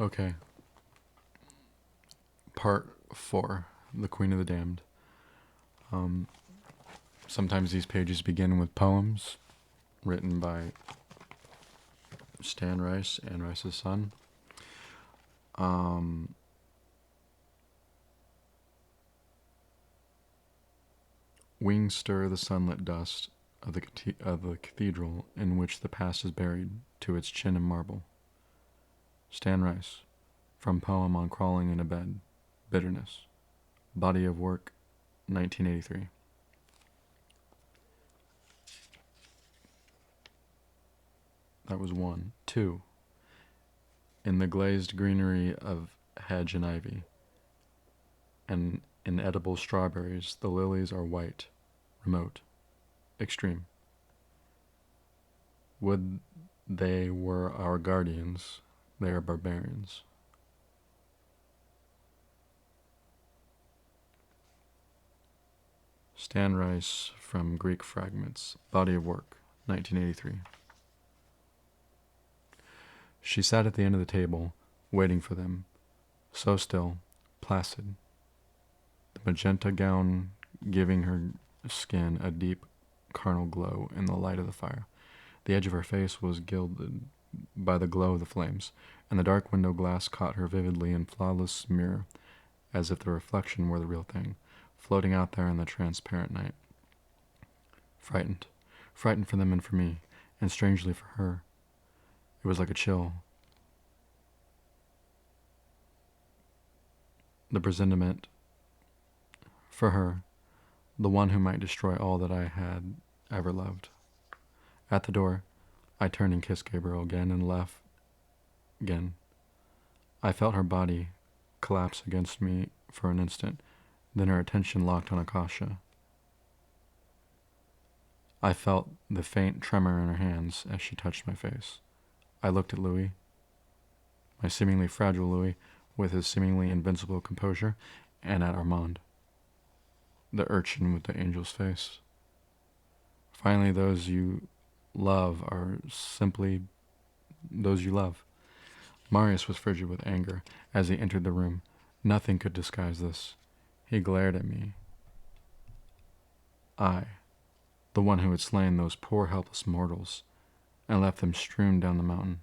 Okay, part 4, The Queen of the Damned. Um, Sometimes these pages begin with poems written by Stan Rice and Rice's son. Um, Wings stir the sunlit dust of the cathedral in which the past is buried to its chin in marble. Stan Rice, from poem on crawling in a bed, bitterness. Body of work, 1983. That was 1. 2. In the glazed greenery of hedge and ivy, and in edible strawberries, the lilies are white, remote, extreme. Would they were our guardians, they are barbarians. Stan Rice from Greek Fragments, Body of Work, 1983. She sat at the end of the table, waiting for them, so still, placid, the magenta gown giving her skin a deep carnal glow in the light of the fire. The edge of her face was gilded by the glow of the flames, and the dark window glass caught her vividly in flawless mirror, as if the reflection were the real thing, floating out there in the transparent night. Frightened. Frightened for them and for me, and strangely for her. It was like a chill. The presentiment for her, the one who might destroy all that I had ever loved. At the door, I turned and kissed Gabriel again and left again. I felt her body collapse against me for an instant, then her attention locked on Akasha. I felt the faint tremor in her hands as she touched my face. I looked at Louis, my seemingly fragile Louis, with his seemingly invincible composure, and at Armand, the urchin with the angel's face. Finally, those you love are simply those you love. Marius was frigid with anger as he entered the room. Nothing could disguise this. He glared at me. I, the one who had slain those poor helpless mortals and left them strewn down the mountain.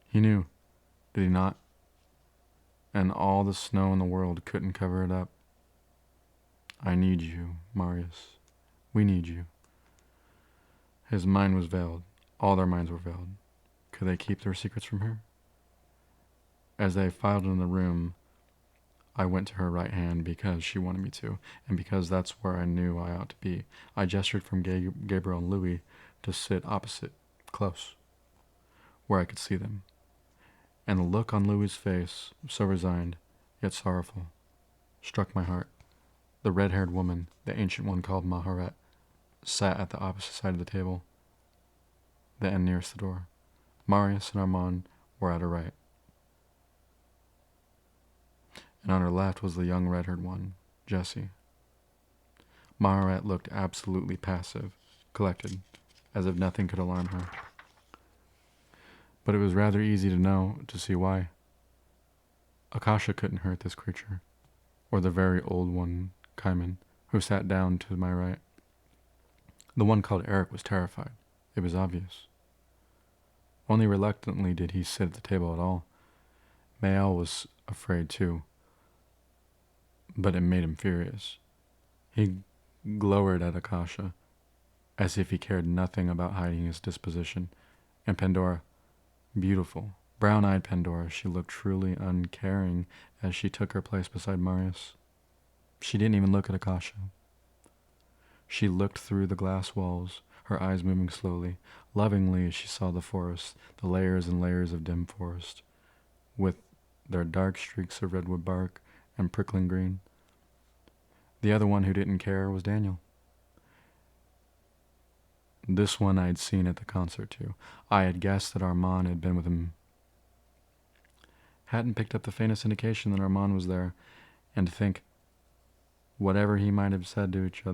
He knew, did he not? And all the snow in the world couldn't cover it up. I need you, Marius. We need you. His mind was veiled. All their minds were veiled. Could they keep their secrets from her? As they filed into the room, I went to her right hand because she wanted me to, and because that's where I knew I ought to be. I gestured from Gabriel and Louis to sit opposite, close, where I could see them. And the look on Louis's face, so resigned, yet sorrowful, struck my heart. The red-haired woman, the ancient one called Maharet, sat at the opposite side of the table, the end nearest the door. Marius and Armand were at her right. And on her left was the young red-haired one, Jessie. Maharet looked absolutely passive, collected, as if nothing could alarm her. But it was rather easy to see why. Akasha couldn't hurt this creature, or the very old one, Kaiman, who sat down to my right. The one called Eric was terrified. It was obvious. Only reluctantly did he sit at the table at all. Mael was afraid too, but it made him furious. He glowered at Akasha, as if he cared nothing about hiding his disposition, and Pandora, beautiful, brown-eyed Pandora, she looked truly uncaring as she took her place beside Marius. She didn't even look at Akasha. She looked through the glass walls, her eyes moving slowly, lovingly as she saw the forest, the layers and layers of dim forest, with their dark streaks of redwood bark and prickling green. The other one who didn't care was Daniel. This one I'd seen at the concert too. I had guessed that Armand had been with him. Hadn't picked up the faintest indication that Armand was there, and to think, whatever we might have said to each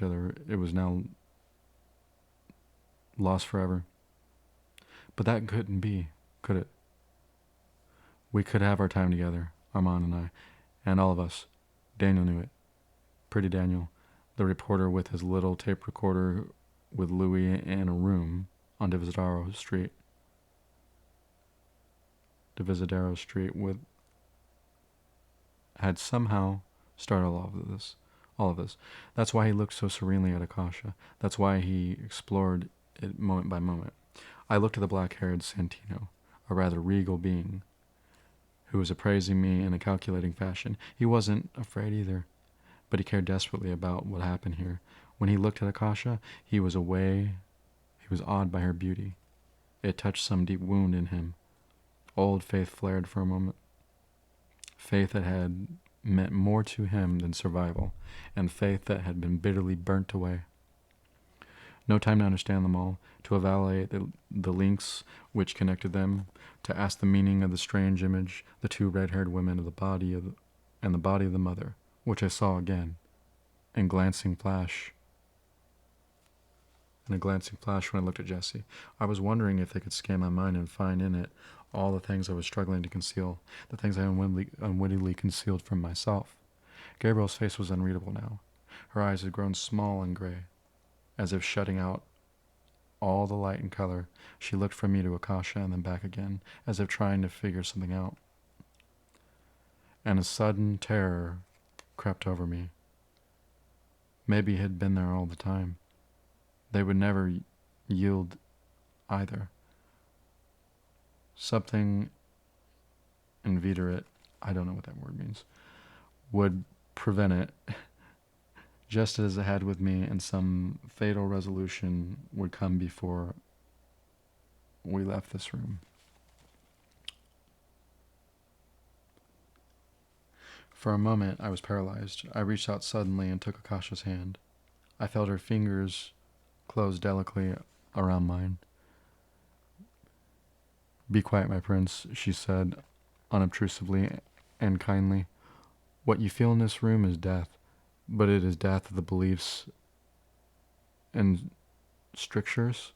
other, it was now lost forever. But that couldn't be, could it? We could have our time together, Armand and I, and all of us. Daniel knew it. Pretty Daniel, the reporter with his little tape recorder with Louis in a room on Divisadero Street. Divisadero Street with had somehow started all of this. That's why he looked so serenely at Akasha. That's why he explored it moment by moment. I looked at the black-haired Santino, a rather regal being, who was appraising me in a calculating fashion. He wasn't afraid either, but he cared desperately about what happened here. When he looked at Akasha, he was awed by her beauty. It touched some deep wound in him. Old faith flared for a moment. Faith that had meant more to him than survival, and faith that had been bitterly burnt away. No time to understand them all, to evaluate the links which connected them, to ask the meaning of the strange image, the two red-haired women of the body of the mother, which I saw again, in a glancing flash when I looked at Jessie. I was wondering if they could scan my mind and find in it all the things I was struggling to conceal, the things I unwittingly concealed from myself. Gabriel's face was unreadable now. Her eyes had grown small and gray, as if shutting out all the light and color. She looked from me to Akasha and then back again, as if trying to figure something out. And a sudden terror crept over me. Maybe it had been there all the time. They would never yield either. Something inveterate, I don't know what that word means, would prevent it, just as it had with me, and some fatal resolution would come before we left this room. For a moment, I was paralyzed. I reached out suddenly and took Akasha's hand. I felt her fingers close delicately around mine. "Be quiet, my prince," she said, unobtrusively and kindly. "What you feel in this room is death, but it is death of the beliefs and strictures,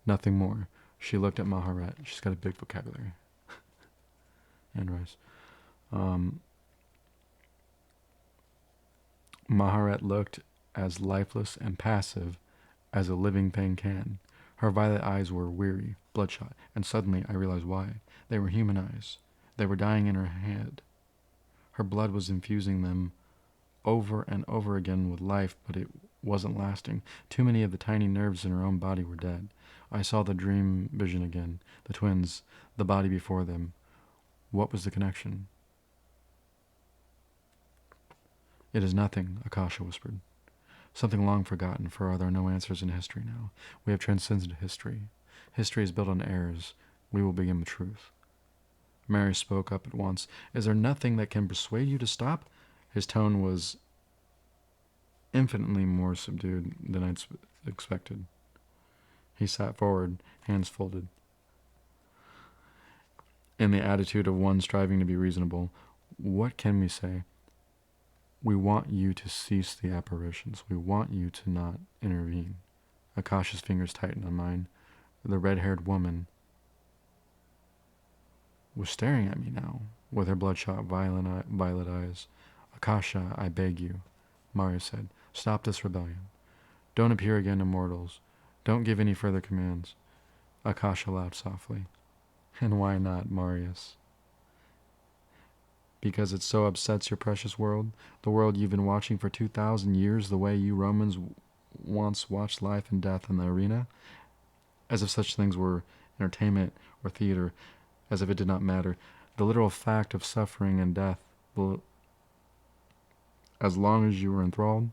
nothing more." She looked at Maharet. She's got a big vocabulary. And Rice. Maharet looked as lifeless and passive as a living thing can. Her violet eyes were weary, bloodshot, and suddenly I realized why. They were human eyes. They were dying in her head. Her blood was infusing them over and over again with life, but it wasn't lasting. Too many of the tiny nerves in her own body were dead. I saw the dream vision again, the twins, the body before them. What was the connection? "It is nothing," Akasha whispered. "Something long forgotten, for there are no answers in history now. We have transcended history. History is built on errors. We will begin with truth." Mary spoke up at once. "Is there nothing that can persuade you to stop?" His tone was infinitely more subdued than I'd expected. He sat forward, hands folded, in the attitude of one striving to be reasonable. "What can we say? We want you to cease the apparitions. We want you to not intervene." Akasha's fingers tightened on mine. The red-haired woman was staring at me now, with her bloodshot violet eyes. "Akasha, I beg you," Maria said, "stop this rebellion. Don't appear again to mortals. Don't give any further commands." Akasha laughed softly. "And why not, Marius?" "Because it so upsets your precious world, the world you've been watching for 2,000 years the way you Romans once watched life and death in the arena? As if such things were entertainment or theater, as if it did not matter. The literal fact of suffering and death, as long as you were enthralled."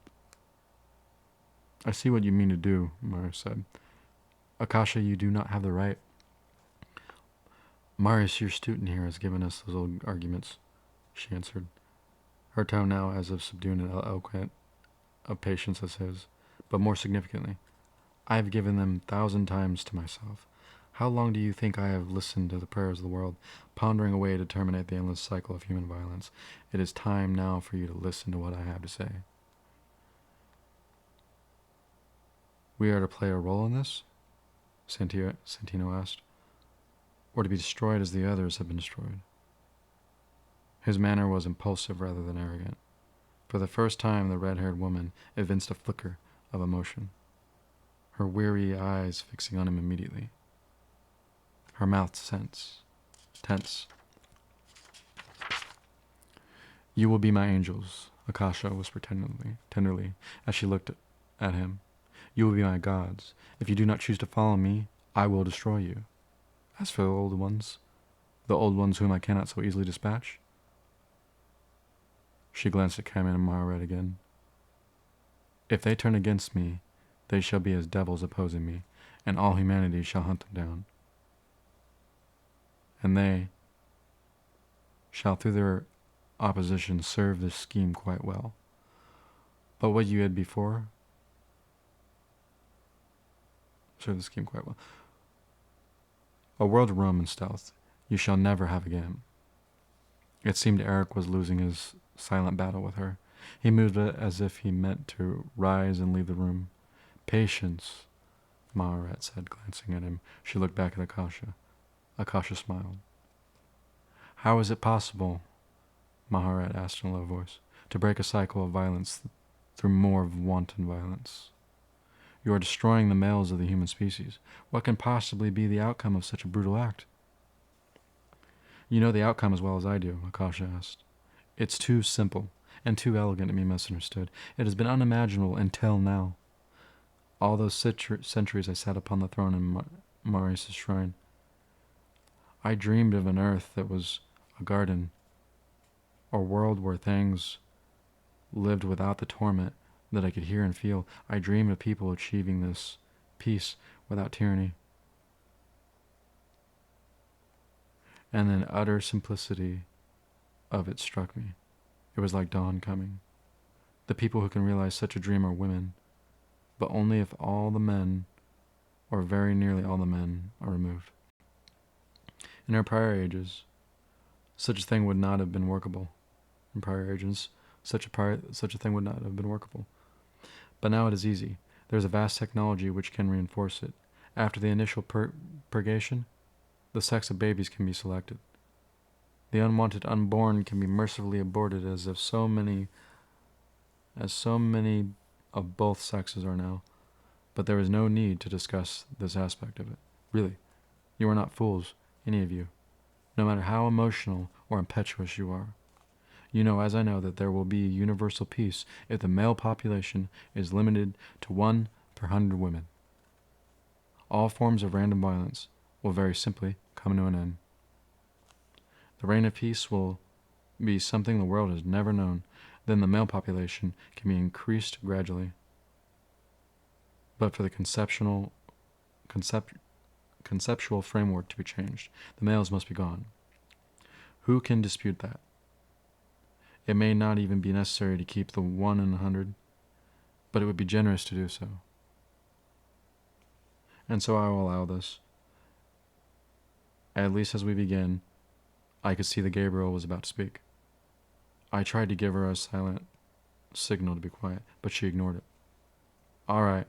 "I see what you mean to do," Marius said. "Akasha, you do not have the right." "Marius, your student here, has given us those old arguments," she answered, her tone now as of subdued and eloquent of patience as his, but more significantly. "I have given them 1,000 times to myself. How long do you think I have listened to the prayers of the world, pondering a way to terminate the endless cycle of human violence? It is time now for you to listen to what I have to say." "We are to play a role in this?" Santino asked. or to be destroyed as the others had been destroyed. His manner was impulsive rather than arrogant. For the first time, the red-haired woman evinced a flicker of emotion, her weary eyes fixing on him immediately, her mouth tense. "You will be my angels," Akasha whispered tenderly, as she looked at him. "You will be my gods. If you do not choose to follow me, I will destroy you. As for the old ones whom I cannot so easily dispatch." She glanced at Kamen and Maharet again. "If they turn against me, they shall be as devils opposing me, and all humanity shall hunt them down. And they shall through their opposition serve this scheme quite well. But what you had before serve the scheme quite well. A world of roam and stealth you shall never have again." It seemed Eric was losing his silent battle with her. He moved as if he meant to rise and leave the room. "Patience," Maharet said, glancing at him. She looked back at Akasha. Akasha smiled. "How is it possible," Maharet asked in a low voice, "to break a cycle of violence through more of wanton violence? You are destroying the males of the human species. What can possibly be the outcome of such a brutal act?" "You know the outcome as well as I do," Akasha asked. "It's too simple and too elegant to be misunderstood. It has been unimaginable until now. All those centuries I sat upon the throne in Marius' shrine. I dreamed of an earth that was a garden, a world where things lived without the torment that I could hear and feel. I dreamed of people achieving this peace without tyranny. And then utter simplicity of it struck me. It was like dawn coming. The people who can realize such a dream are women, but only if all the men, or very nearly all the men, are removed. In our prior ages, such a thing would not have been workable. In prior ages, such a thing would not have been workable. But now it is easy. There is a vast technology which can reinforce it. After the initial purgation, the sex of babies can be selected. The unwanted unborn can be mercifully aborted as so many of both sexes are now. But there is no need to discuss this aspect of it. Really, you are not fools, any of you, no matter how emotional or impetuous you are. You know, as I know, that there will be universal peace if the male population is limited to 1 per 100 women. All forms of random violence will very simply come to an end. The reign of peace will be something the world has never known. Then the male population can be increased gradually. But for the conceptual framework to be changed, the males must be gone. Who can dispute that? It may not even be necessary to keep the 1 in 100, but it would be generous to do so. And so I will allow this. At least as we begin, I could see that Gabriel was about to speak. I tried to give her a silent signal to be quiet, but she ignored it. "All right,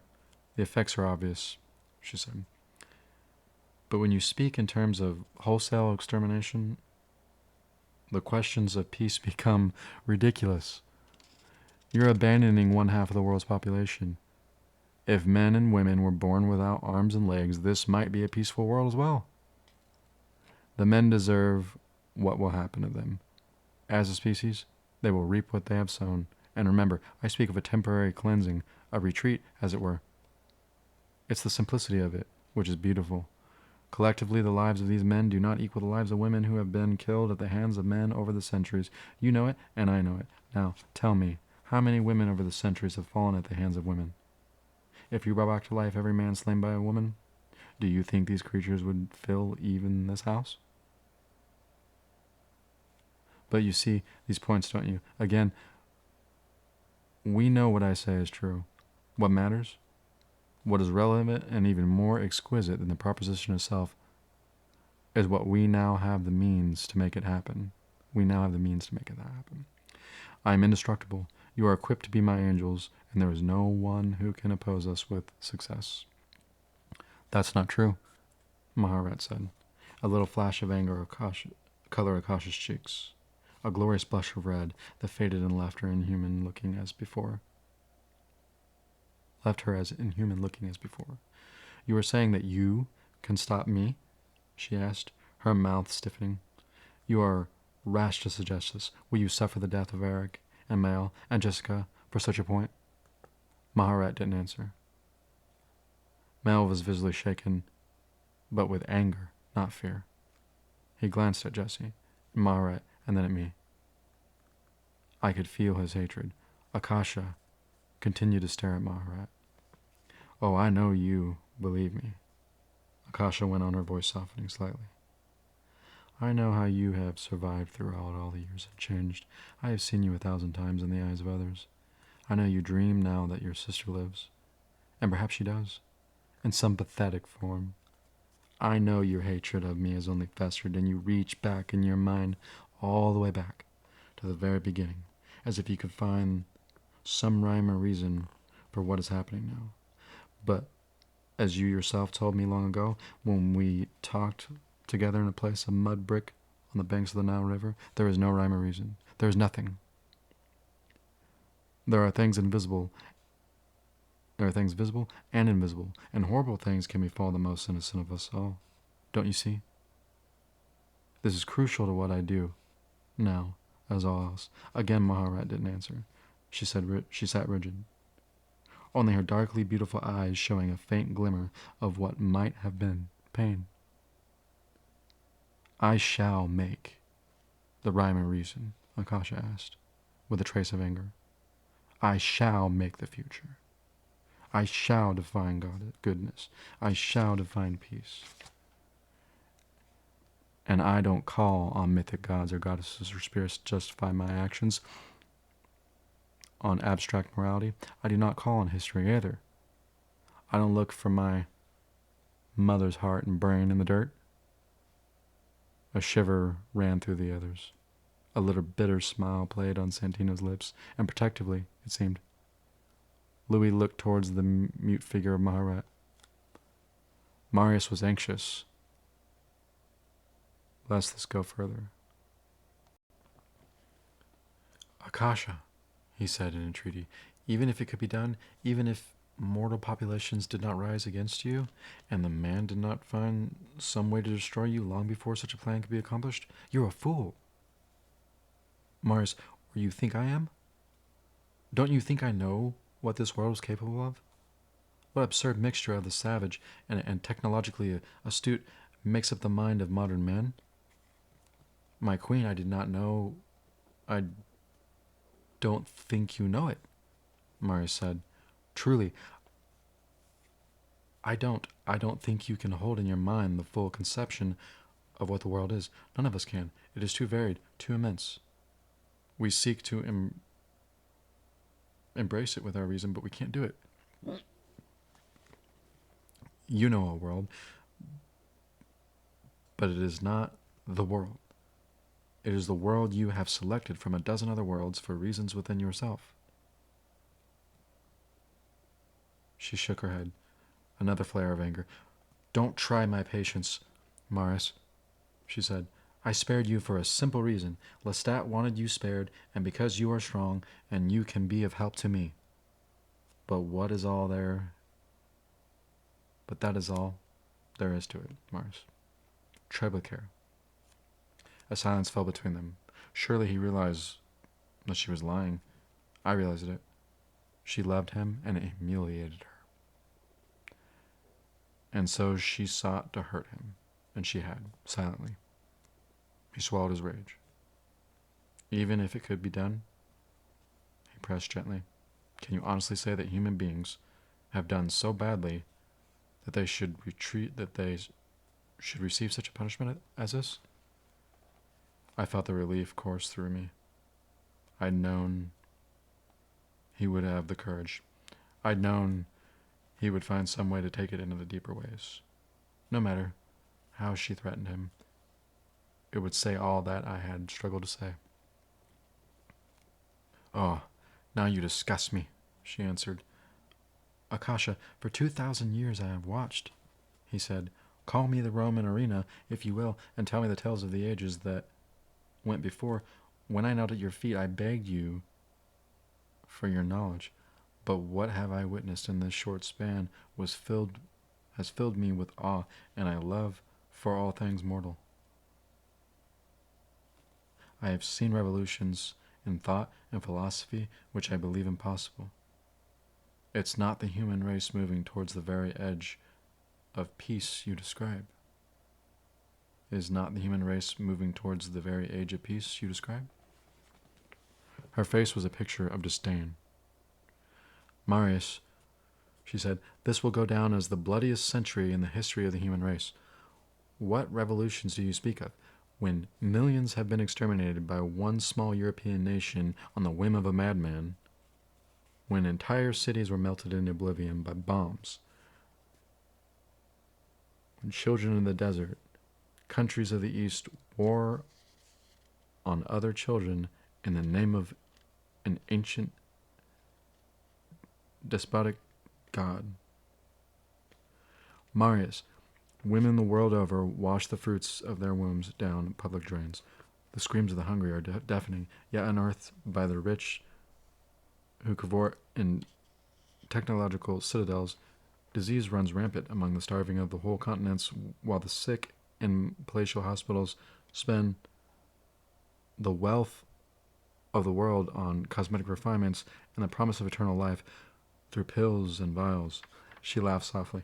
the effects are obvious," she said. "But when you speak in terms of wholesale extermination, the questions of peace become ridiculous. You're abandoning 1/2 of the world's population. If men and women were born without arms and legs, this might be a peaceful world as well. The men deserve what will happen to them. As a species, they will reap what they have sown. And remember, I speak of a temporary cleansing, a retreat, as it were. It's the simplicity of it, which is beautiful. Collectively, the lives of these men do not equal the lives of women who have been killed at the hands of men over the centuries. You know it, and I know it. Now, tell me, how many women over the centuries have fallen at the hands of women? If you brought back to life every man slain by a woman, do you think these creatures would fill even this house?" But you see these points, don't you? Again, we know what I say is true. What matters? What is relevant and even more exquisite than the proposition itself is what we now have the means to make it happen. We now have the means to make it happen. I am indestructible. You are equipped to be my angels, and there is no one who can oppose us with success. "That's not true," Maharet said. A little flash of anger color Akasha's cheeks. A glorious blush of red that faded and left her inhuman looking as before. You were saying that you can stop me? She asked, her mouth stiffening. You are rash to suggest this. Will you suffer the death of Eric and Mal and Jessica for such a point? Maharat didn't answer. Mal was visibly shaken, but with anger, not fear. He glanced at Jessie, Maharat, and then at me. I could feel his hatred. Akasha continued to stare at Maharat. Oh, I know you, believe me. Akasha went on, her voice softening slightly. I know how you have survived throughout all the years and changed. I have seen you 1,000 times in the eyes of others. I know you dream now that your sister lives. And perhaps she does. In some pathetic form. I know your hatred of me has only festered, and you reach back in your mind all the way back to the very beginning, as if you could find some rhyme or reason for what is happening now. But, as you yourself told me long ago, when we talked together in a place of mud brick on the banks of the Nile River, there is no rhyme or reason. There is nothing. There are things visible and invisible, and horrible things can befall the most innocent of us all. Don't you see? This is crucial to what I do now, as all else. Again, Maharat didn't answer. She sat rigid, only her darkly beautiful eyes showing a faint glimmer of what might have been pain. I shall make the rhyme and reason, Akasha asked, with a trace of anger. I shall make the future. I shall define goodness. I shall define peace. And I don't call on mythic gods or goddesses or spirits to justify my actions on abstract morality. I do not call on history either. I don't look for my mother's heart and brain in the dirt. A shiver ran through the others. A little bitter smile played on Santino's lips, and protectively, it seemed. Louis looked towards the mute figure of Maharat. Marius was anxious lest this go further. Akasha, he said in entreaty, even if it could be done, even if mortal populations did not rise against you, and the man did not find some way to destroy you long before such a plan could be accomplished, you're a fool. Marius, or you think I am? Don't you think I know what this world is capable of? What absurd mixture of the savage and technologically astute makes up the mind of modern man? My queen, I did not know. I don't think you know it, Marius said. Truly, I don't think you can hold in your mind the full conception of what the world is. None of us can. It is too varied, too immense. We seek to embrace it with our reason, but we can't do it. You know a world, but it is not the world. It is the world you have selected from a dozen other worlds for reasons within yourself. She shook her head, another flare of anger. Don't try my patience, Marius, she said. I spared you for a simple reason. Lestat wanted you spared, and because you are strong, and you can be of help to me. But what is all there? But that is all there is to it, Marius. Tread with care. A silence fell between them. Surely he realized that she was lying. I realized it. She loved him, and it humiliated her. And so she sought to hurt him, and she had, silently. He swallowed his rage. Even if it could be done, he pressed gently, can you honestly say that human beings have done so badly that they should receive such a punishment as this? I felt the relief course through me. I'd known he would have the courage. I'd known he would find some way to take it into the deeper ways. No matter how she threatened him, it would say all that I had struggled to say. Oh, now you disgust me, she answered. Akasha, for 2,000 years I have watched, he said, Call me the Roman arena, if you will, and tell me the tales of the ages that went before. When I knelt at your feet, I begged you for your knowledge. But what have I witnessed in this short span has filled me with awe, and I love for all things mortal. I have seen revolutions in thought and philosophy which I believe impossible. It's not the human race moving towards the very edge of peace you describe. It is not the human race moving towards the very age of peace you describe? Her face was a picture of disdain. Marius, she said, this will go down as the bloodiest century in the history of the human race. What revolutions do you speak of? When millions have been exterminated by one small European nation on the whim of a madman, when entire cities were melted in oblivion by bombs, when children in the desert, countries of the East war on other children in the name of an ancient despotic God. Marius, women the world over wash the fruits of their wombs down public drains. The screams of the hungry are deafening, yet unearthed by the rich who cavort in technological citadels. Disease runs rampant among the starving of the whole continents, while the sick in palatial hospitals spend the wealth of the world on cosmetic refinements and the promise of eternal life through pills and vials. She laughed softly.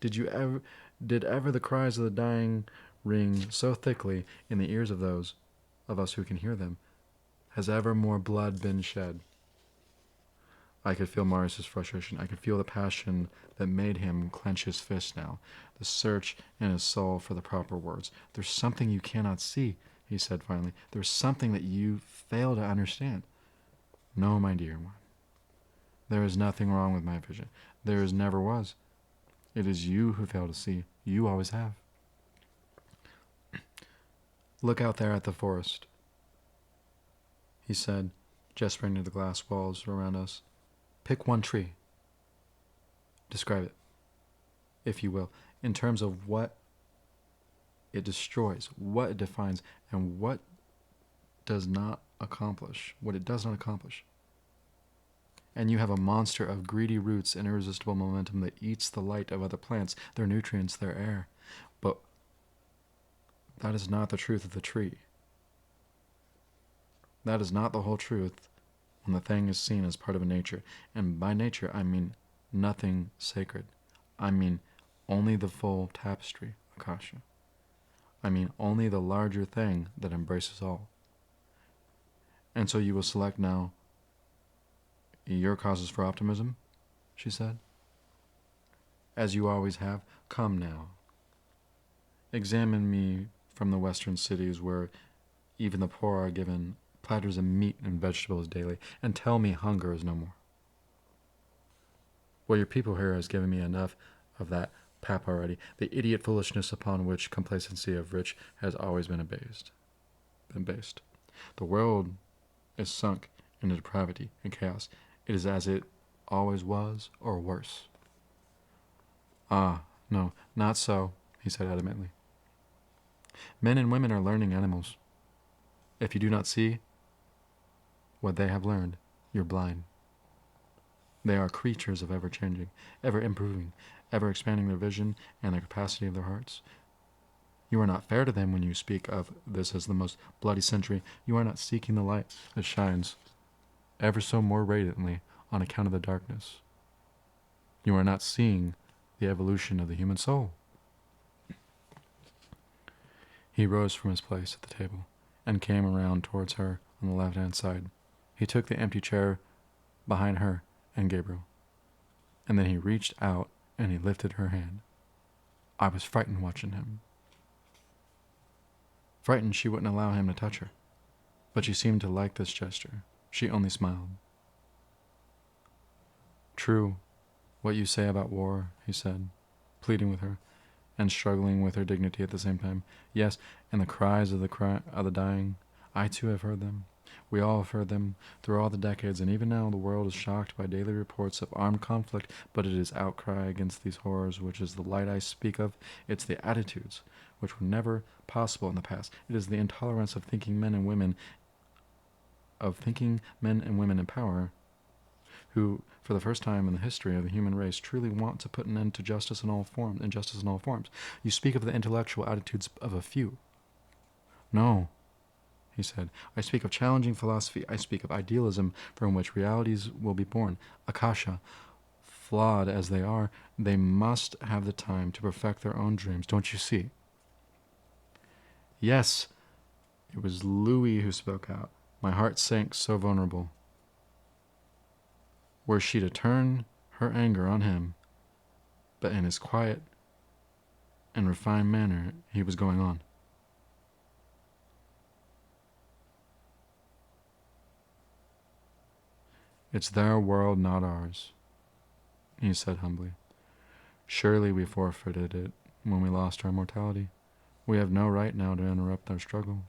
Did ever the cries of the dying ring so thickly in the ears of those of us who can hear them? Has ever more blood been shed? I could feel Marius's frustration. I could feel the passion that made him clench his fist now, the search in his soul for the proper words. There's something you cannot see, he said finally. There's something that you fail to understand. No, my dear one. There is nothing wrong with my vision. There never was. It is you who fail to see. You always have. Look out there at the forest, he said, gesturing to the glass walls around us. Pick one tree. Describe it, if you will, in terms of what it destroys, what it defines, and what it does not accomplish. And you have a monster of greedy roots and irresistible momentum that eats the light of other plants, their nutrients, their air. But that is not the truth of the tree. That is not the whole truth when the thing is seen as part of nature. And by nature, I mean nothing sacred. I mean only the full tapestry, Akasha. I mean only the larger thing that embraces all. And so you will select now your causes for optimism, she said. As you always have, come now. Examine me from the western cities where even the poor are given platters of meat and vegetables daily, and tell me hunger is no more. Well, your people here has given me enough of that pap already, the idiot foolishness upon which complacency of rich has always been based. The world is sunk into depravity and chaos. It is as it always was, or worse. Ah, no, not so, he said adamantly. Men and women are learning animals. If you do not see what they have learned, you're blind. They are creatures of ever-changing, ever-improving, ever-expanding their vision and the capacity of their hearts. You are not fair to them when you speak of this as the most bloody century. You are not seeking the light that shines ever so more radiantly on account of the darkness. You are not seeing the evolution of the human soul. He rose from his place at the table and came around towards her on the left-hand side. He took the empty chair behind her and Gabriel, and then he reached out and he lifted her hand. I was frightened watching him. Frightened she wouldn't allow him to touch her, but she seemed to like this gesture. She only smiled. True, what you say about war, he said, pleading with her, and struggling with her dignity at the same time. Yes, and the cries of the dying, I too have heard them. We all have heard them through all the decades, and even now the world is shocked by daily reports of armed conflict, but it is outcry against these horrors which is the light I speak of. It's the attitudes which were never possible in the past. It is the intolerance of thinking men and women in power who, for the first time in the history of the human race, truly want to put an end to injustice in all forms. You speak of the intellectual attitudes of a few. No, he said. I speak of challenging philosophy. I speak of idealism from which realities will be born. Akasha, flawed as they are, they must have the time to perfect their own dreams. Don't you see? Yes, it was Louis who spoke out. My heart sank so vulnerable. Were she to turn her anger on him, but in his quiet and refined manner he was going on. It's their world, not ours, he said humbly. Surely we forfeited it when we lost our mortality. We have no right now to interrupt their struggle.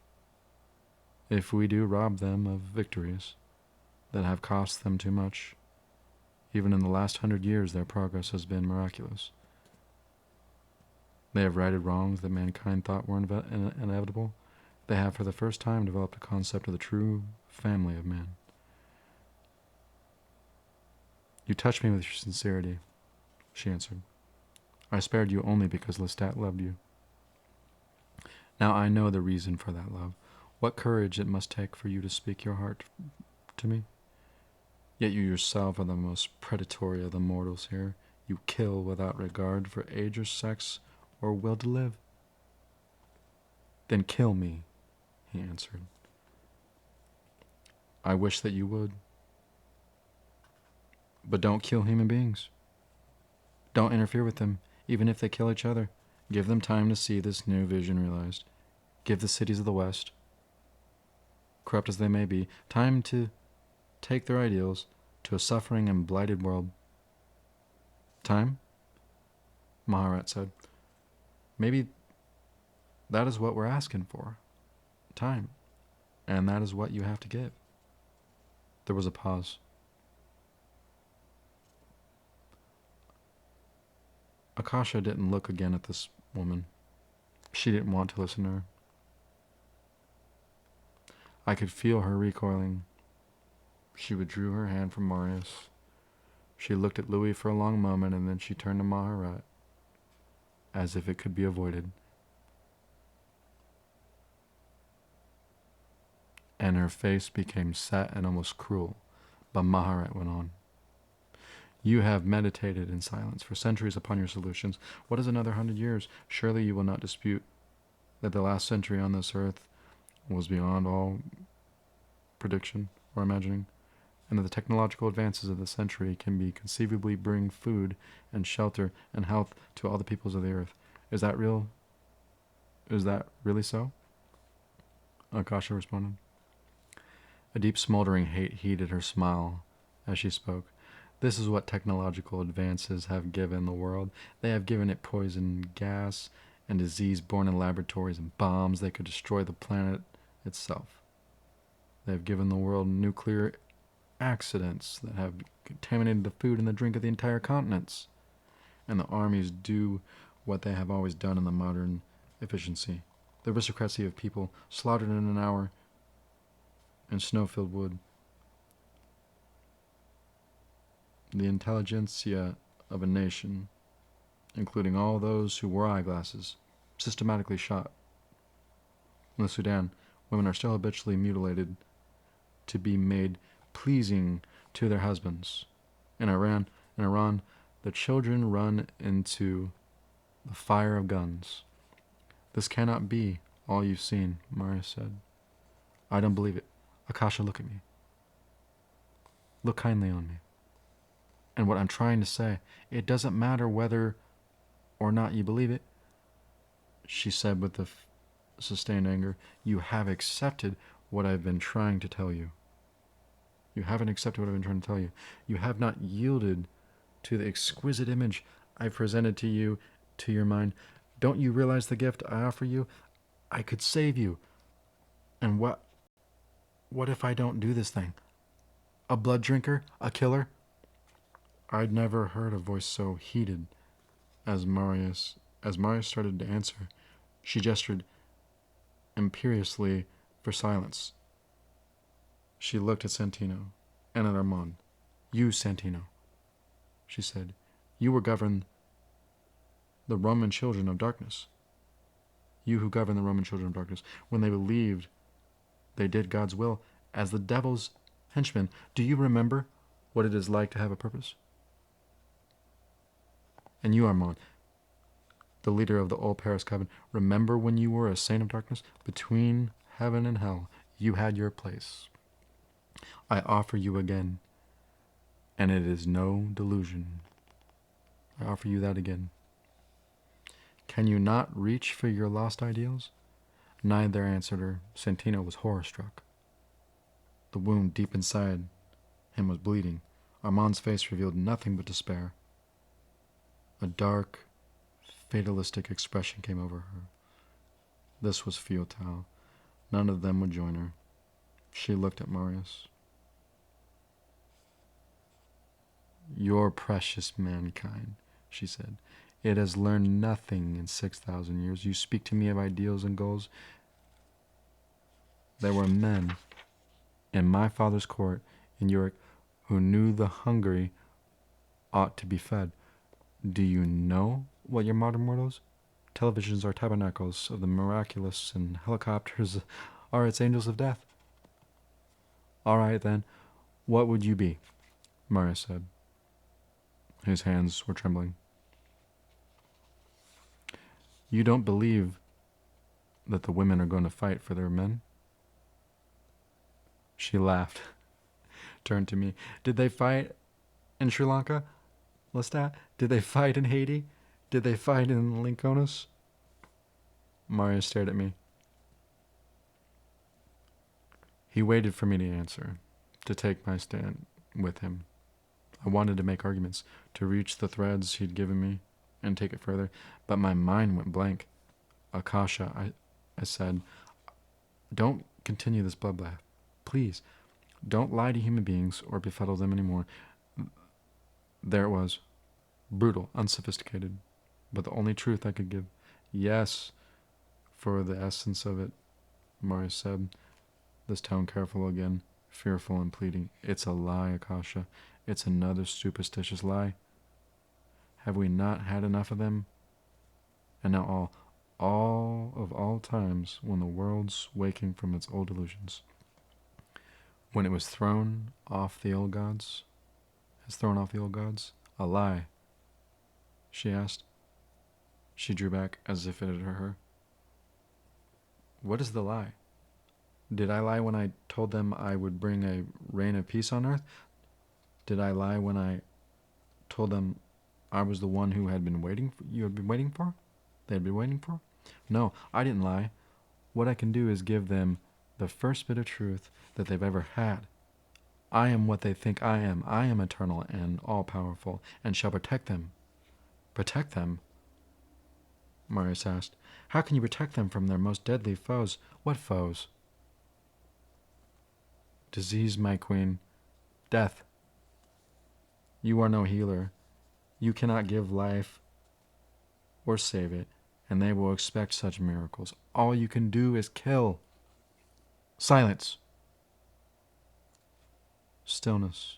If we do rob them of victories that have cost them too much, even in the last 100 years their progress has been miraculous. They have righted wrongs that mankind thought were inevitable. They have for the first time developed a concept of the true family of man. You touch me with your sincerity, she answered. I spared you only because Lestat loved you. Now I know the reason for that love, what courage it must take for you to speak your heart to me. Yet you yourself are the most predatory of the mortals here. You kill without regard for age or sex or will to live. Then kill me, he answered. I wish that you would. But don't kill human beings. Don't interfere with them, even if they kill each other. Give them time to see this new vision realized. Give the cities of the West, corrupt as they may be, time to take their ideals to a suffering and blighted world. Time? Maharat said. Maybe that is what we're asking for. Time. And that is what you have to give. There was a pause. Akasha didn't look again at this woman. She didn't want to listen to her. I could feel her recoiling. She withdrew her hand from Marius. She looked at Louis for a long moment, and then she turned to Maharat, as if it could be avoided. And her face became set and almost cruel, but Maharat went on. You have meditated in silence for centuries upon your solutions. What is another 100 years? Surely you will not dispute that the last century on this earth was beyond all prediction or imagining, and that the technological advances of the century can be conceivably bring food and shelter and health to all the peoples of the earth. Is that real? Is that really so? Akasha responded. A deep smoldering hate heated her smile as she spoke. This is what technological advances have given the world. They have given it poison gas and disease born in laboratories and bombs that could destroy the planet itself. They have given the world nuclear accidents that have contaminated the food and the drink of the entire continents. And the armies do what they have always done in the modern efficiency. The aristocracy of people slaughtered in an hour in snow-filled wood. The intelligentsia of a nation, including all those who wore eyeglasses, systematically shot. In the Sudan, women are still habitually mutilated to be made pleasing to their husbands. In Iran, the children run into the fire of guns. This cannot be all you've seen, Marius said. I don't believe it. Akasha, look at me. Look kindly on me. And what I'm trying to say, it doesn't matter whether or not you believe it, she said with sustained anger. You have accepted what I've been trying to tell you. You haven't accepted what I've been trying to tell you. You have not yielded to the exquisite image I've presented to you, to your mind. Don't you realize the gift I offer you? I could save you. And what What if I don't do this thing? A blood drinker? A killer? I'd never heard a voice so heated as Marius. As Marius started to answer, she gestured imperiously for silence. She looked at Santino and at Armand. You, Santino, she said, you were governed the Roman children of darkness. You who govern the Roman children of darkness, when they believed they did God's will as the devil's henchmen. Do you remember what it is like to have a purpose? And you, Armand, the leader of the old Paris coven, remember when you were a saint of darkness? Between heaven and hell, you had your place. I offer you again, and it is no delusion. I offer you that again. Can you not reach for your lost ideals? Neither answered her. Santino was horror-struck. The wound deep inside him was bleeding. Armand's face revealed nothing but despair. A dark, fatalistic expression came over her. This was futile. None of them would join her. She looked at Marius. Your precious mankind, she said. It has learned nothing in 6,000 years. You speak to me of ideals and goals. There were men in my father's court in Europe who knew the hungry ought to be fed. Do you know what your modern mortals? Televisions are tabernacles of the miraculous, and helicopters are its angels of death. All right, then, what would you be? Marius said. His hands were trembling. You don't believe that the women are going to fight for their men? She laughed, turned to me. Did they fight in Sri Lanka? Lestat? Did they fight in Haiti? Did they fight in Lincolnus? Marius stared at me. He waited for me to answer, to take my stand with him. I wanted to make arguments, to reach the threads he'd given me and take it further, but my mind went blank. Akasha, I said, don't continue this bloodbath. Please, don't lie to human beings or befuddle them anymore. There it was, brutal, unsophisticated, but the only truth I could give. Yes, for the essence of it, Marius said, this tone careful again, fearful and pleading. It's a lie, Akasha. It's another superstitious lie. Have we not had enough of them? And now all times when the world's waking from its old illusions, when it was thrown off the old gods, a lie, she asked. She drew back as if it had hurt her. What is the lie? Did I lie when I told them I would bring a reign of peace on earth? Did I lie when I told them I was the one who had been waiting for, you had been waiting for? They had been waiting for? No, I didn't lie. What I can do is give them the first bit of truth that they've ever had. I am what they think I am. I am eternal and all-powerful, and shall protect them. Protect them? Marius asked. How can you protect them from their most deadly foes? What foes? Disease, my queen. Death. You are no healer. You cannot give life or save it, and they will expect such miracles. All you can do is kill. Silence. Stillness.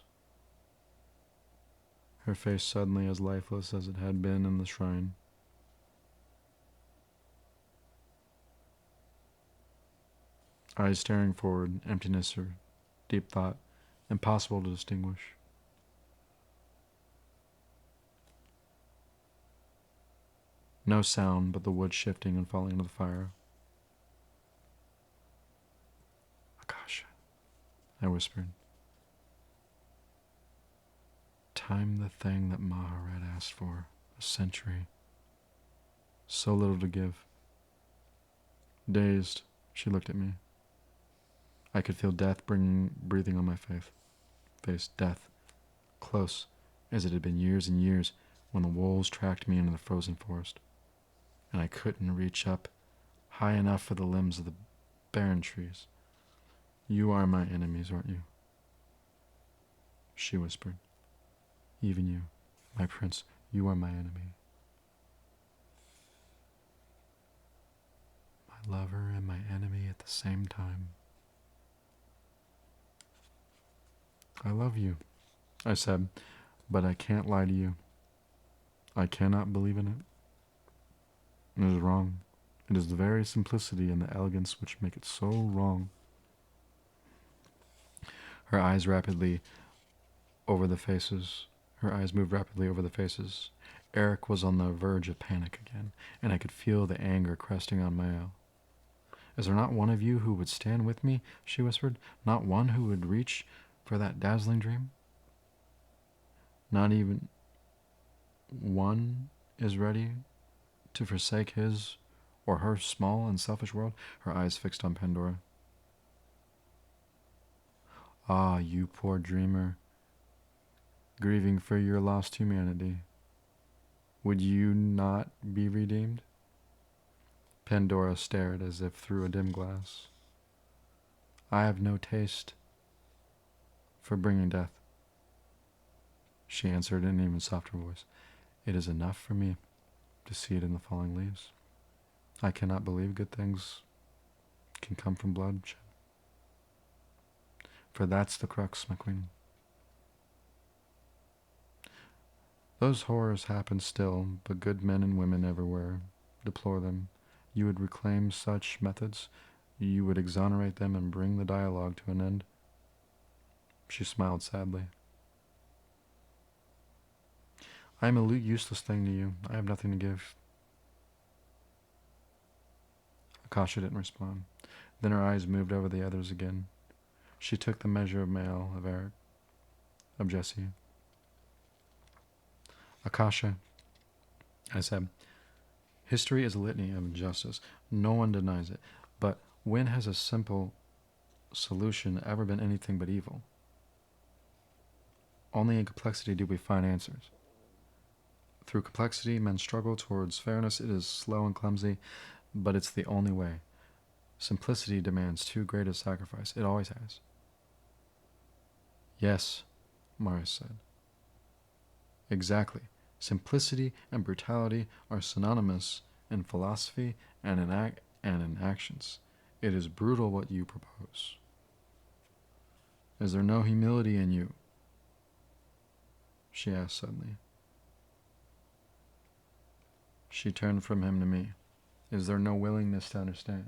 Her face suddenly as lifeless as it had been in the shrine. Eyes staring forward, emptiness or deep thought, impossible to distinguish. No sound but the wood shifting and falling into the fire. Akasha, I whispered. Time the thing that Maharat asked for, a century. So little to give. Dazed, she looked at me. I could feel death breathing on my face. Death, close, as it had been years and years when the wolves tracked me into the frozen forest, and I couldn't reach up high enough for the limbs of the barren trees. You are my enemies, aren't you? She whispered. Even you, my prince, you are my enemy. My lover and my enemy at the same time. I love you, I said, but I can't lie to you. I cannot believe in it. It is wrong. It is the very simplicity and the elegance which make it so wrong. Her eyes moved rapidly over the faces. Eric was on the verge of panic again, and I could feel the anger cresting on Mael. Is there not one of you who would stand with me? She whispered. Not one who would reach for that dazzling dream? Not even one is ready to forsake his or her small and selfish world? Her eyes fixed on Pandora. Ah, you poor dreamer, grieving for your lost humanity. Would you not be redeemed? Pandora stared as if through a dim glass. I have no taste for bringing death, she answered in an even softer voice. It is enough for me to see it in the falling leaves. I cannot believe good things can come from bloodshed. For that's the crux, my queen. Those horrors happen still, but good men and women everywhere deplore them. You would reclaim such methods. You would exonerate them and bring the dialogue to an end. She smiled sadly. I am a useless thing to you. I have nothing to give. Akasha didn't respond. Then her eyes moved over the others again. She took the measure of Mael, of Eric, of Jesse. Akasha, I said, history is a litany of injustice. No one denies it. But when has a simple solution ever been anything but evil? Only in complexity do we find answers. Through complexity, men struggle towards fairness. It is slow and clumsy, but it's the only way. Simplicity demands too great a sacrifice. It always has. Yes, Marius said. Exactly. Simplicity and brutality are synonymous in philosophy and in actions. It is brutal what you propose. Is there no humility in you? She asked suddenly. She turned from him to me. Is there no willingness to understand?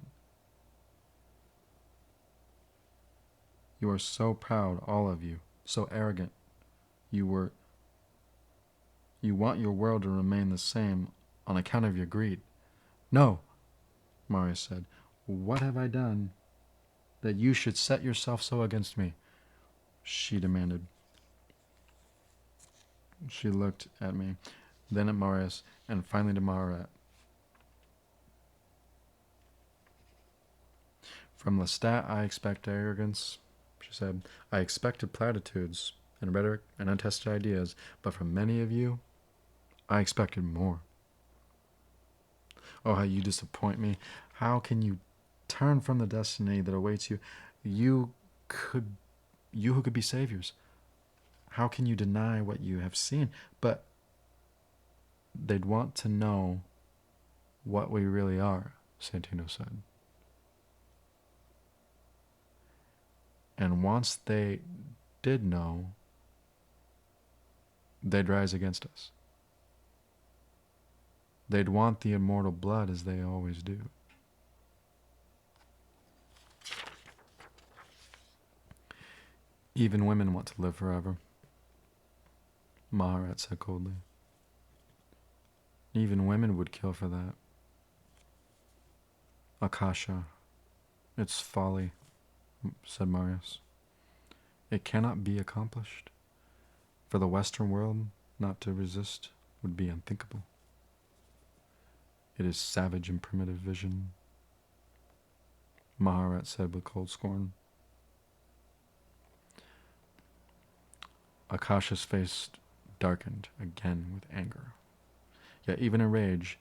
You are so proud, all of you, so arrogant. You want your world to remain the same on account of your greed. No, Marius said. What have I done that you should set yourself so against me? She demanded. She looked at me, then at Marius, and finally to Maharat. From Lestat I expect arrogance, she said. I expected platitudes and rhetoric and untested ideas, but from many of you, I expected more. Oh, how you disappoint me. How can you turn from the destiny that awaits you? You who could be saviors. How can you deny what you have seen? But they'd want to know what we really are, Santino said. And once they did know, they'd rise against us. They'd want the immortal blood as they always do. Even women want to live forever, Maharat said coldly. Even women would kill for that. Akasha, it's folly, said Marius. It cannot be accomplished. For the Western world not to resist would be unthinkable. It is savage and primitive vision, Maharat said with cold scorn. Akasha's face darkened again with anger. Yet even in rage,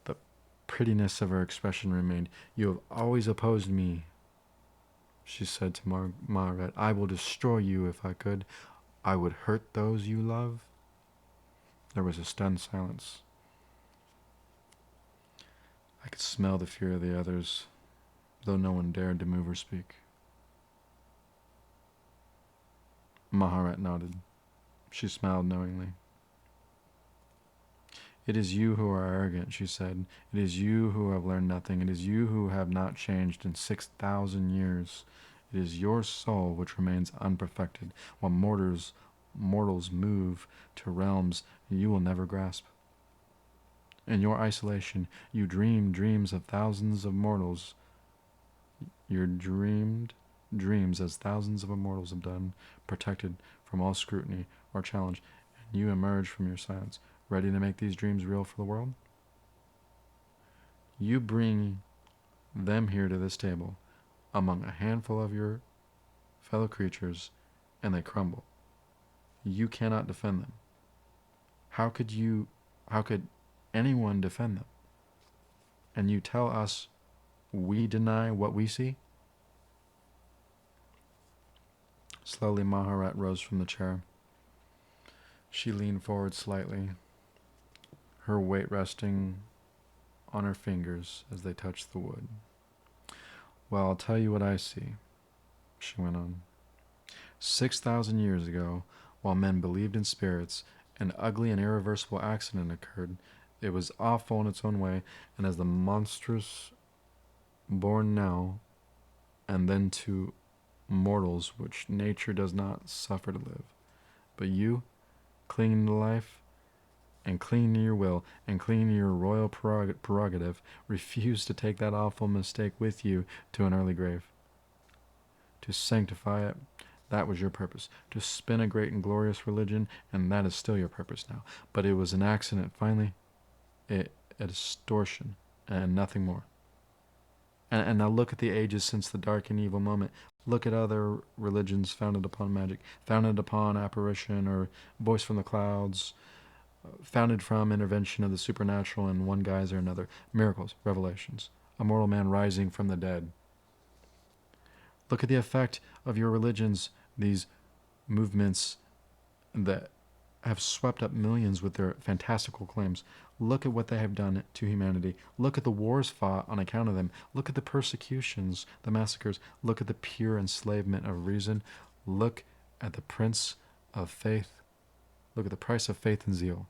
the prettiness of her expression remained. You have always opposed me, she said to Maharet. I will destroy you if I could. I would hurt those you love. There was a stunned silence. I could smell the fear of the others, though no one dared to move or speak. Maharet nodded. She smiled knowingly. It is you who are arrogant, she said. It is you who have learned nothing. It is you who have not changed in 6,000 years. It is your soul which remains unperfected, while mortals move to realms you will never grasp. In your isolation, you dream dreams of thousands of mortals. Your dreamed dreams as thousands of immortals have done, protected from all scrutiny or challenge, and you emerge from your silence, ready to make these dreams real for the world? You bring them here to this table, among a handful of your fellow creatures, and they crumble. You cannot defend them. How could anyone defend them? And you tell us we deny what we see? Slowly Maharet rose from the chair. She leaned forward slightly, her weight resting on her fingers as they touched the wood. Well, I'll tell you what I see, she went on. 6,000 years ago, while men believed in spirits, an ugly and irreversible accident occurred. It was awful in its own way, and as the monstrous born now and then to mortals which nature does not suffer to live. But you, clinging to life, and clinging to your will, and clinging to your royal prerogative, refuse to take that awful mistake with you to an early grave. To sanctify it, that was your purpose. To spin a great and glorious religion, and that is still your purpose now. But it was an accident, finally, a distortion, and nothing more. And now look at the ages since the dark and evil moment. Look at other religions founded upon magic, founded upon apparition or voice from the clouds, founded from intervention of the supernatural in one guise or another. Miracles, revelations, a mortal man rising from the dead. Look at the effect of your religions, these movements that have swept up millions with their fantastical claims. Look at what they have done to humanity. Look at the wars fought on account of them. Look at the persecutions, the massacres. Look at the pure enslavement of reason. Look at the prince of faith. Look at the price of faith and zeal.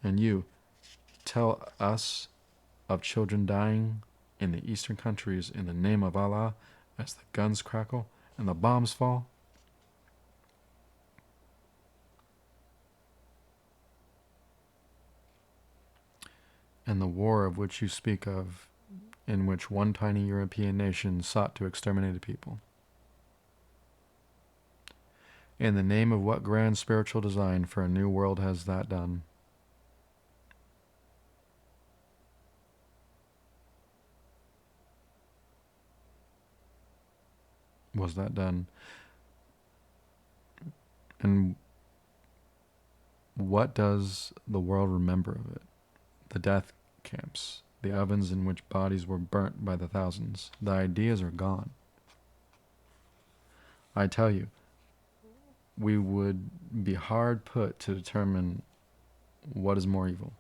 And you tell us of children dying in the eastern countries in the name of Allah as the guns crackle and the bombs fall? And the war of which you speak of, in which one tiny European nation sought to exterminate a people. In the name of what grand spiritual design for a new world has that done? Was that done? And what does the world remember of it? The death camps, the ovens in which bodies were burnt by the thousands. The ideas are gone. I tell you, we would be hard put to determine what is more evil.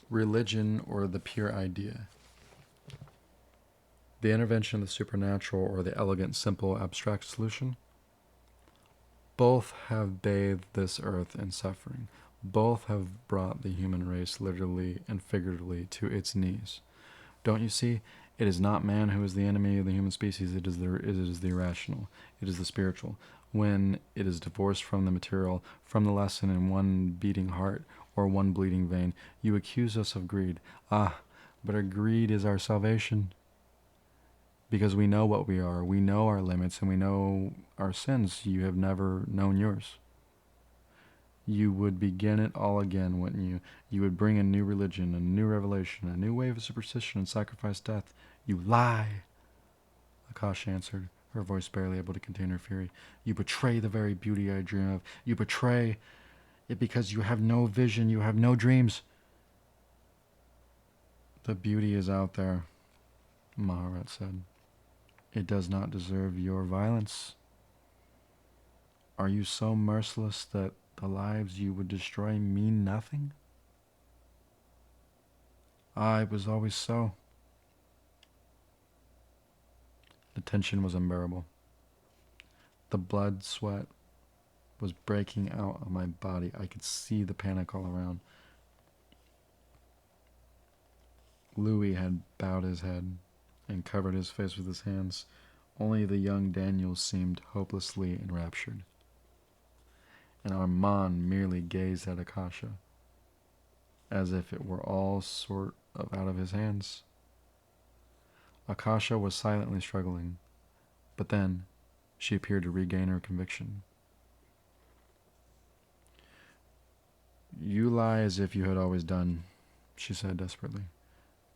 Religion or the pure idea. The intervention of the supernatural or the elegant, simple, abstract solution. Both have bathed this earth in suffering. Both have brought the human race literally and figuratively to its knees. Don't you see? It is not man who is the enemy of the human species. It is the irrational. It is the spiritual. When it is divorced from the material, from the lesson in one beating heart or one bleeding vein, you accuse us of greed. Ah, but our greed is our salvation. Because we know what we are, we know our limits, and we know our sins. You have never known yours. You would begin it all again, wouldn't you? You would bring a new religion, a new revelation, a new wave of superstition and sacrifice death. You lie, Akash answered, her voice barely able to contain her fury. You betray the very beauty I dream of. You betray it because you have no vision, you have no dreams. The beauty is out there, Maharat said. It does not deserve your violence. Are you so merciless that the lives you would destroy mean nothing? It was always so. The tension was unbearable. The blood sweat was breaking out on my body. I could see the panic all around. Louis had bowed his head and covered his face with his hands. Only the young Daniel seemed hopelessly enraptured. And Armand merely gazed at Akasha, as if it were all sort of out of his hands. Akasha was silently struggling, but then she appeared to regain her conviction. You lie as if you had always done, she said desperately.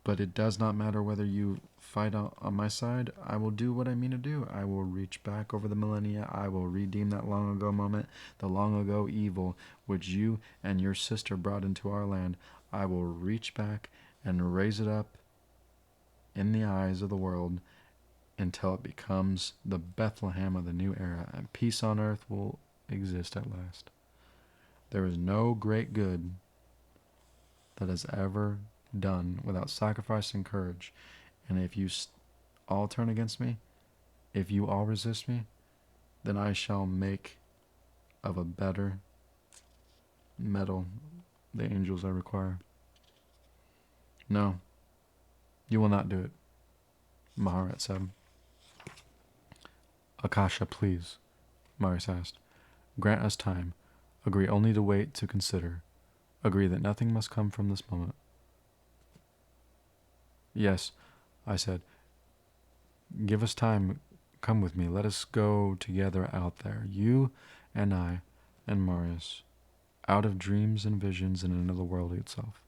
But it does not matter whether you fight on my side. I will do what I mean to do. I will reach back over the millennia. I will redeem that long ago moment, the long ago evil which you and your sister brought into our land. I will reach back and raise it up in the eyes of the world until it becomes the Bethlehem of the new era, and peace on earth will exist at last. There is no great good that has ever done without sacrifice and courage, and if you all turn against me, if you all resist me, then I shall make of a better metal the angels I require. No, you will not do it, Maharat said. Akasha, please, Marius asked. Grant us time. Agree only to wait to consider. Agree that nothing must come from this moment. Yes, I said. Give us time. Come with me. Let us go together out there. You and I and Marius. Out of dreams and visions and into the world itself.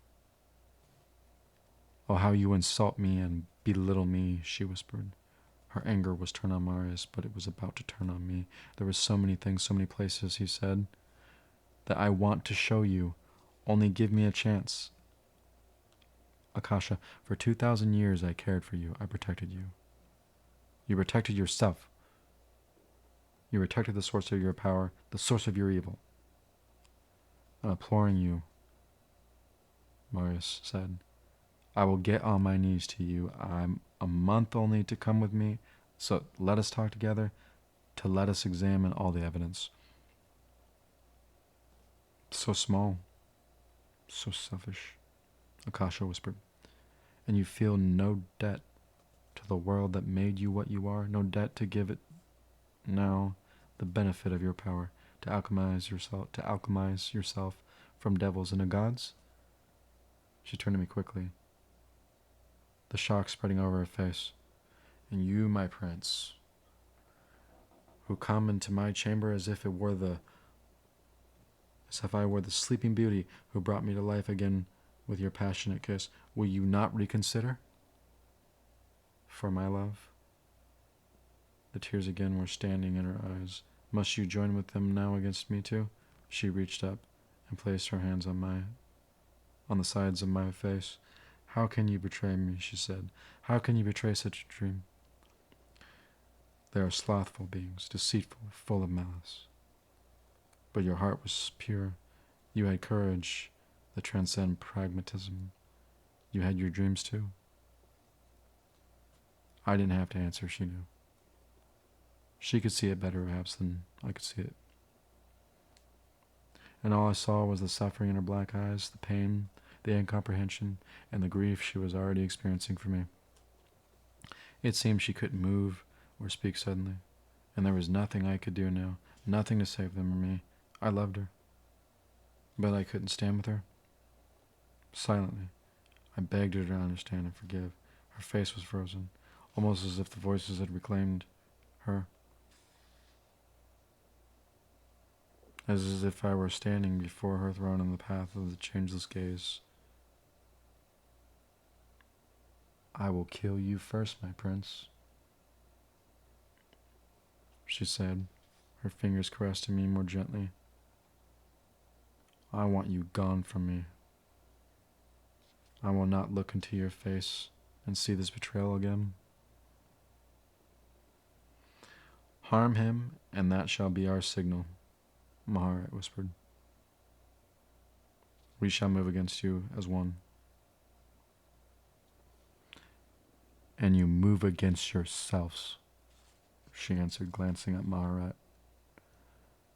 Oh, how you insult me and belittle me, she whispered. Her anger was turned on Marius, but it was about to turn on me. There were so many things, so many places, he said, that I want to show you. Only give me a chance. Akasha, for 2,000 years I cared for you. I protected you. You protected yourself. You protected the source of your power, the source of your evil. I'm imploring you, Marius said. I will get on my knees to you. I'm a month only to come with me, so let us talk together, to let us examine all the evidence. So small, so selfish, Akasha whispered. And you feel no debt to the world that made you what you are, no debt to give it now the benefit of your power, to alchemize yourself from devils into gods? She turned to me quickly, the shock spreading over her face. And you, my prince, who come into my chamber as if I were the sleeping beauty who brought me to life again with your passionate kiss, will you not reconsider? For my love? The tears again were standing in her eyes. Must you join with them now against me too? She reached up and placed her hands on the sides of my face. How can you betray me, she said. How can you betray such a dream? They are slothful beings, deceitful, full of malice. But your heart was pure. You had courage that transcended pragmatism. You had your dreams too. I didn't have to answer, she knew. She could see it better, perhaps, than I could see it. And all I saw was the suffering in her black eyes, the pain, the incomprehension, and the grief she was already experiencing for me. It seemed she couldn't move or speak suddenly, and there was nothing I could do now, nothing to save them or me. I loved her, but I couldn't stand with her. Silently, I begged her to understand and forgive. Her face was frozen, almost as if the voices had reclaimed her. As if I were standing before her throne in the path of the changeless gaze. I will kill you first, my prince, she said, her fingers caressing me more gently. I want you gone from me. I will not look into your face and see this betrayal again. Harm him, and that shall be our signal, Maharat whispered. We shall move against you as one. And you move against yourselves, she answered, glancing at Maharat.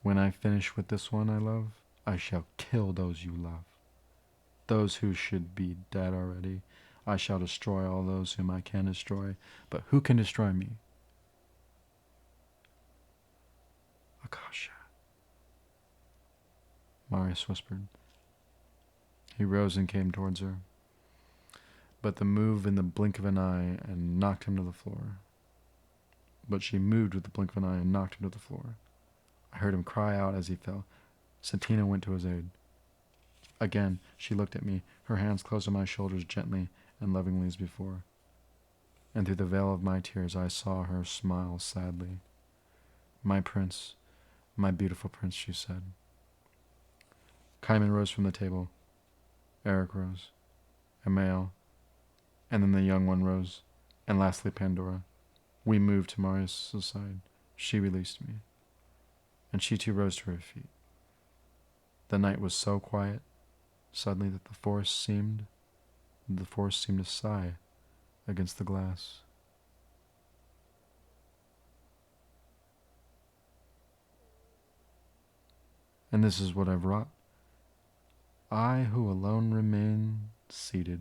When I finish with this one I love, I shall kill those you love. Those who should be dead already. I shall destroy all those whom I can destroy. But who can destroy me? Akasha, Marius whispered. He rose and came towards her, but the move in the blink of an eye and knocked him to the floor. But she moved with the blink of an eye and knocked him to the floor. I heard him cry out as he fell. Santina went to his aid. Again, she looked at me, her hands closed on my shoulders gently and lovingly as before. And through the veil of my tears I saw her smile sadly. My prince, my beautiful prince, she said. Kaiman rose from the table. Eric rose. Amael. And then the young one rose. And lastly Pandora. We moved to Marius' side. She released me. And she too rose to her feet. The night was so quiet, suddenly, that the forest seemed to sigh against the glass. And this is what I've wrought. I who alone remain seated,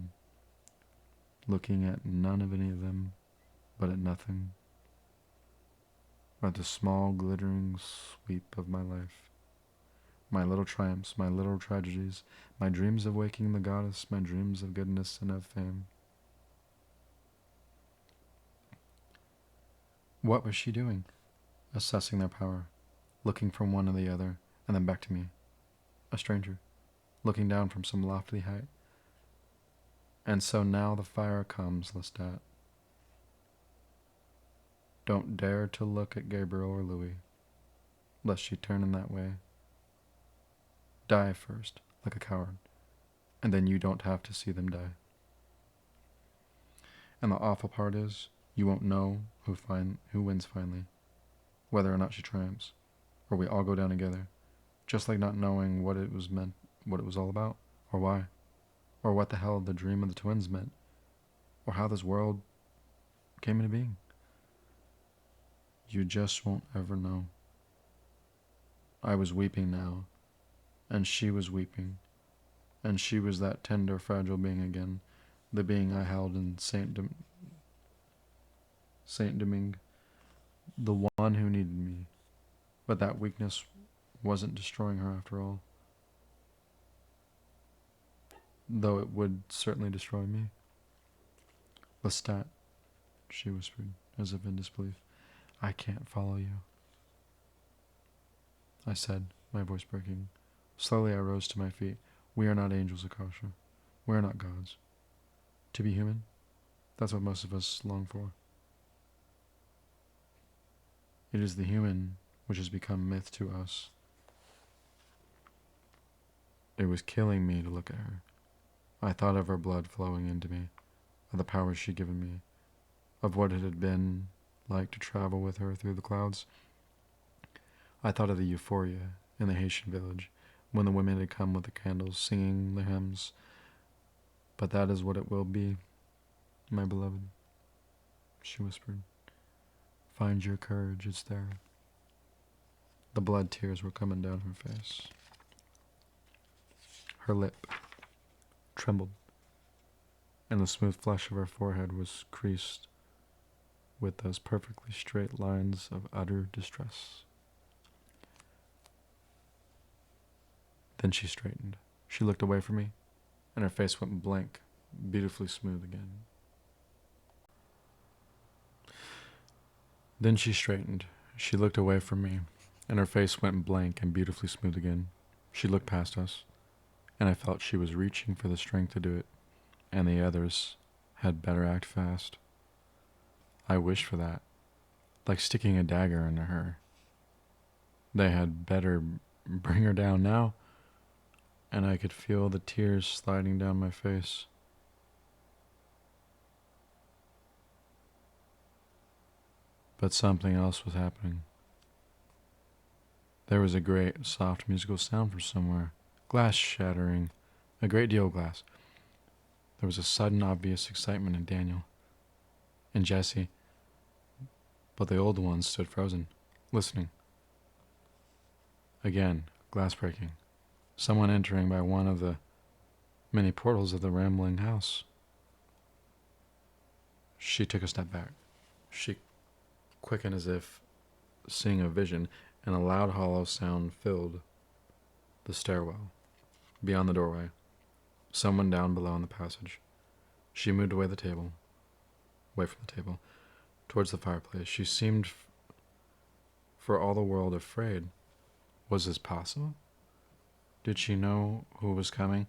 looking at none of any of them, but at nothing, but the small glittering sweep of my life. My little triumphs, my little tragedies, my dreams of waking the goddess, my dreams of goodness and of fame. What was she doing? Assessing their power, looking from one to the other, and then back to me, a stranger, looking down from some lofty height. And so now the fire comes, Lestat. Don't dare to look at Gabriel or Louis, lest she turn in that way. Die first, like a coward, and then you don't have to see them die. And the awful part is, you won't know who wins finally, whether or not she triumphs, or we all go down together, just like not knowing what it was meant, what it was all about, or why, or what the hell the dream of the twins meant, or how this world came into being. You just won't ever know. I was weeping now, and she was weeping, and she was that tender, fragile being again, the being I held in Saint Domingue, the one who needed me. But that weakness wasn't destroying her after all, though it would certainly destroy me. Lestat, she whispered, as if in disbelief, I can't follow you. I said, my voice breaking. Slowly I rose to my feet. We are not angels, Akasha. We are not gods. To be human, that's what most of us long for. It is the human which has become myth to us. It was killing me to look at her. I thought of her blood flowing into me, of the power she'd given me, of what it had been like to travel with her through the clouds. I thought of the euphoria in the Haitian village, when the women had come with the candles, singing the hymns. But that is what it will be, my beloved, she whispered. Find your courage, it's there. The blood tears were coming down her face. Her lip trembled, and the smooth flesh of her forehead was creased with those perfectly straight lines of utter distress. Then she straightened. She looked away from me, and her face went blank, beautifully smooth again. Then she straightened. She looked away from me, and her face went blank and beautifully smooth again. She looked past us, and I felt she was reaching for the strength to do it, and the others had better act fast. I wished for that, like sticking a dagger into her. They had better bring her down now, and I could feel the tears sliding down my face. But something else was happening. There was a great, soft musical sound from somewhere. Glass shattering. A great deal of glass. There was a sudden, obvious excitement in Daniel and Jesse, but the old ones stood frozen, listening. Again, glass breaking. Someone entering by one of the many portals of the rambling house. She took a step back. She quickened as if seeing a vision, and a loud, hollow sound filled the stairwell. Beyond the doorway, someone down below in the passage. She moved away from the table, towards the fireplace. She seemed, for all the world, afraid. Was this possible? Did she know who was coming?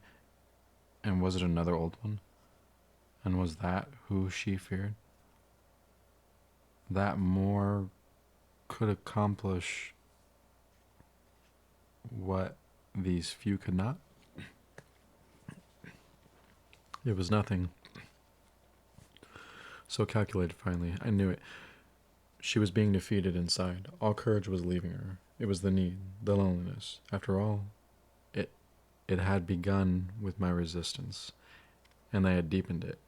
And was it another old one? And was that who she feared? That more could accomplish what these few could not? It was nothing so calculated. Finally, I knew it. She was being defeated inside. All courage was leaving her. It was the need, the loneliness. After all, it had begun with my resistance, and I had deepened it.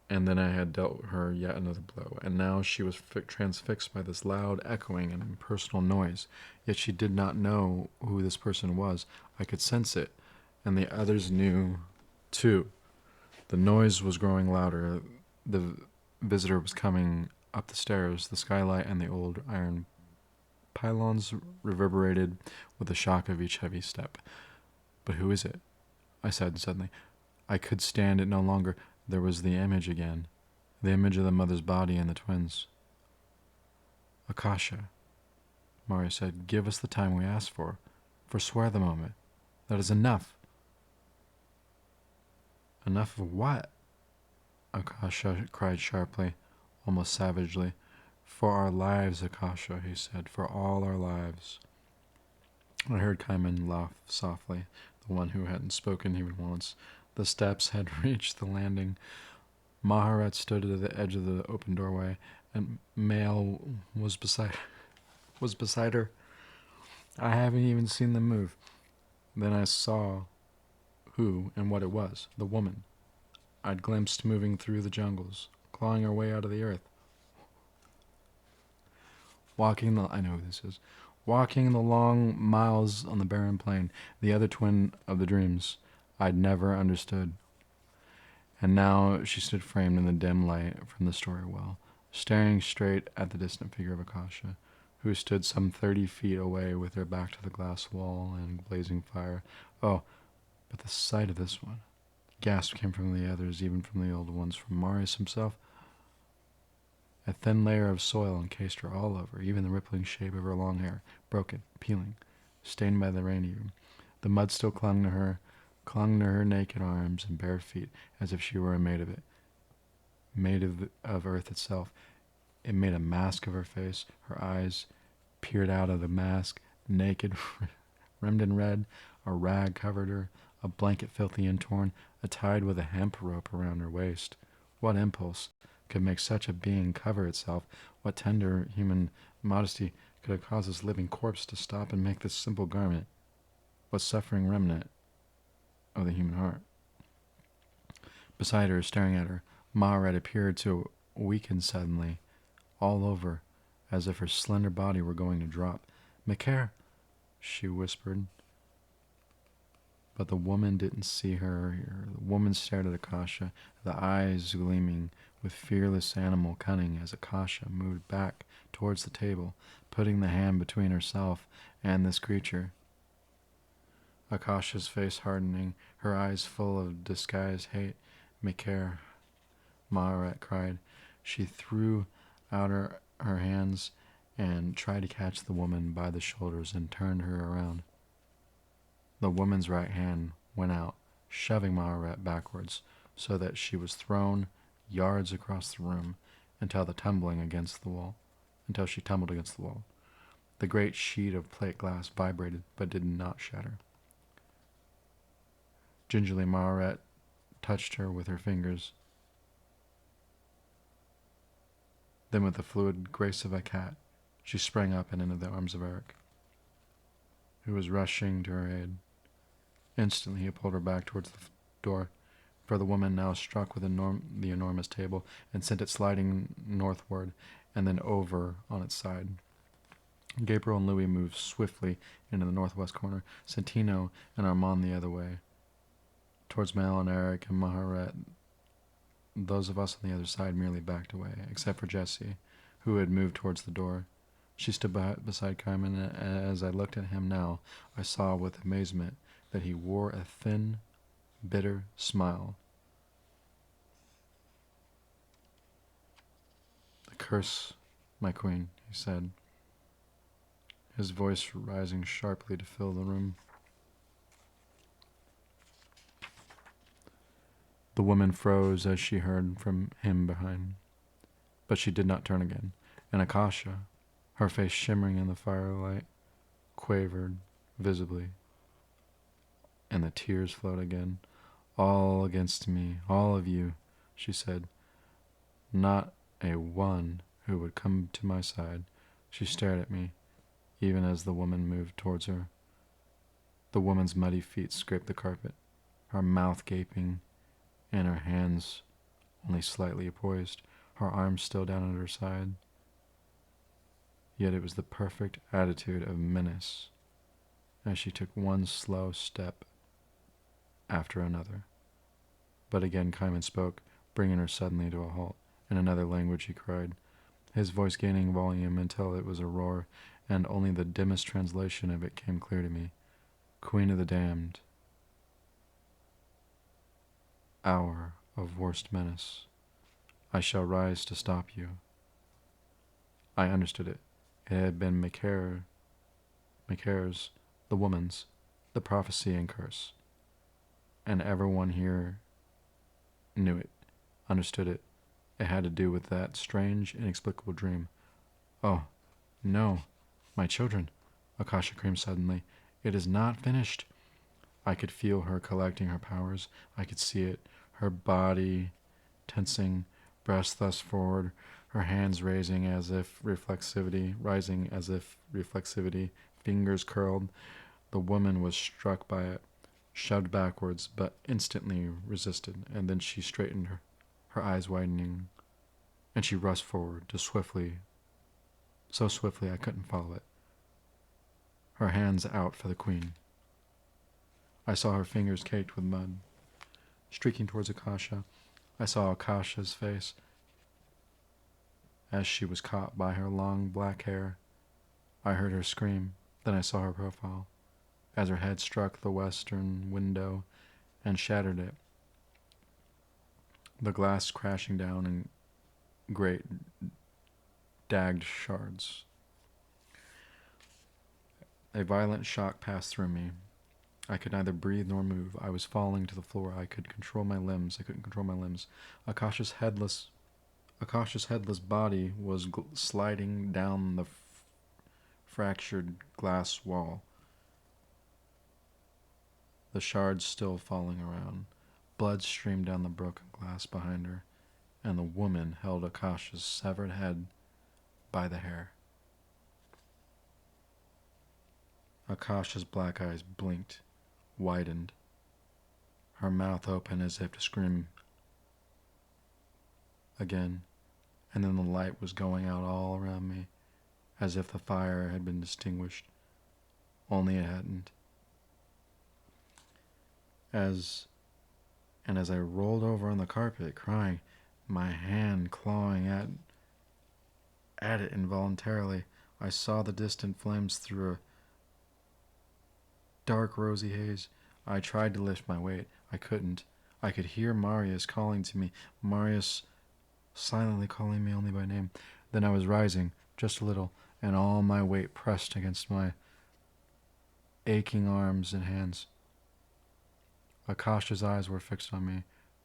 And then I had dealt her yet another blow, and now she was transfixed by this loud, echoing, and impersonal noise. Yet she did not know who this person was. I could sense it, and the others knew, too. The noise was growing louder. The visitor was coming up the stairs. The skylight and the old iron pylons reverberated with the shock of each heavy step. But who is it? I said suddenly. I could stand it no longer. There was the image again. The image of the mother's body and the twins. Akasha, Mari said, give us the time we asked for. Forswear the moment. That is enough. Enough of what? Akasha cried sharply, almost savagely. For our lives, Akasha, he said, for all our lives. I heard Kaiman laugh softly, the one who hadn't spoken even once. The steps had reached the landing. Maharat stood at the edge of the open doorway, and Mael was beside her. I haven't even seen them move. Then I saw who and what it was, the woman I'd glimpsed moving through the jungles, clawing her way out of the earth. I know who this is. Walking the long miles on the barren plain, the other twin of the dreams I'd never understood. And now she stood framed in the dim light from the story well, staring straight at the distant figure of Akasha, who stood some 30 feet away with her back to the glass wall and blazing fire. Oh, but the sight of this one. Gasp came from the others, even from the old ones, from Marius himself. A thin layer of soil encased her all over, even the rippling shape of her long hair, broken, peeling, stained by the rain even. The mud still clung to her naked arms and bare feet, as if she were made of it, made of earth itself. It made a mask of her face. Her eyes peered out of the mask, naked, rimmed in red. A rag covered her, a blanket filthy and torn, tied with a hemp rope around her waist. What impulse could make such a being cover itself? What tender human modesty could have caused this living corpse to stop and make this simple garment? What suffering remnant of the human heart? Beside her, staring at her, Maharet appeared to weaken suddenly, all over, as if her slender body were going to drop. "Macaire," she whispered. But the woman didn't see her or hear her. The woman stared at Akasha, the eyes gleaming with fearless animal cunning as Akasha moved back towards the table, putting the hand between herself and this creature. Akasha's face hardening, her eyes full of disguised hate. "Macaire," Maharet cried. She threw out her hands and tried to catch the woman by the shoulders and turned her around. The woman's right hand went out, shoving Maharet backwards, so that she was thrown yards across the room until she tumbled against the wall. The great sheet of plate glass vibrated but did not shatter. Gingerly, Maharet touched her with her fingers. Then with the fluid grace of a cat, she sprang up and into the arms of Eric, who was rushing to her aid. Instantly he pulled her back towards the door, for the woman now struck with the enormous table and sent it sliding northward and then over on its side. Gabriel and Louis moved swiftly into the northwest corner, Santino and Armand the other way. Towards Mel and Eric and Maharet, those of us on the other side merely backed away, except for Jessie, who had moved towards the door. She stood beside Carmen, and as I looked at him now, I saw with amazement that he wore a thin, bitter smile. "The curse, my queen," he said, his voice rising sharply to fill the room. The woman froze as she heard from him behind, but she did not turn again, and Akasha, her face shimmering in the firelight, quavered visibly, and the tears flowed again. "All against me, all of you," she said. "Not a one who would come to my side." She stared at me, even as the woman moved towards her. The woman's muddy feet scraped the carpet, her mouth gaping, and her hands only slightly poised, her arms still down at her side. Yet it was the perfect attitude of menace as she took one slow step after another. But again Kaiman spoke, bringing her suddenly to a halt. In another language he cried, his voice gaining volume until it was a roar, and only the dimmest translation of it came clear to me. "Queen of the damned, hour of worst menace, I shall rise to stop you." I understood it. It had been Macare's, the woman's, the prophecy and curse. And everyone here knew it, understood it. It had to do with that strange, inexplicable dream. "Oh, no, my children," Akasha screamed suddenly. "It is not finished." I could feel her collecting her powers. I could see it, her body tensing, breast thrust forward, her hands rising as if reflexivity, fingers curled. The woman was struck by it, shoved backwards, but instantly resisted, and then she straightened her eyes widening, and she rushed forward, so swiftly I couldn't follow it, her hands out for the queen. I saw her fingers caked with mud. Streaking towards Akasha, I saw Akasha's face as she was caught by her long black hair. I heard her scream, then I saw her profile, as her head struck the western window and shattered it, the glass crashing down in great dagged shards. A violent shock passed through me. I could neither breathe nor move. I was falling to the floor. I couldn't control my limbs. Akasha's headless body was sliding down the fractured glass wall, the shards still falling around. Blood streamed down the broken glass behind her, and the woman held Akasha's severed head by the hair. Akasha's black eyes blinked, widened, her mouth open as if to scream again, and then the light was going out all around me, as if the fire had been extinguished, only it hadn't. As I rolled over on the carpet, crying, my hand clawing at it involuntarily, I saw the distant flames through a dark rosy haze. I tried to lift my weight. I couldn't. I could hear Marius calling to me, Marius silently calling me only by name. Then I was rising, just a little, and all my weight pressed against my aching arms and hands. Akasha's eyes were fixed on me.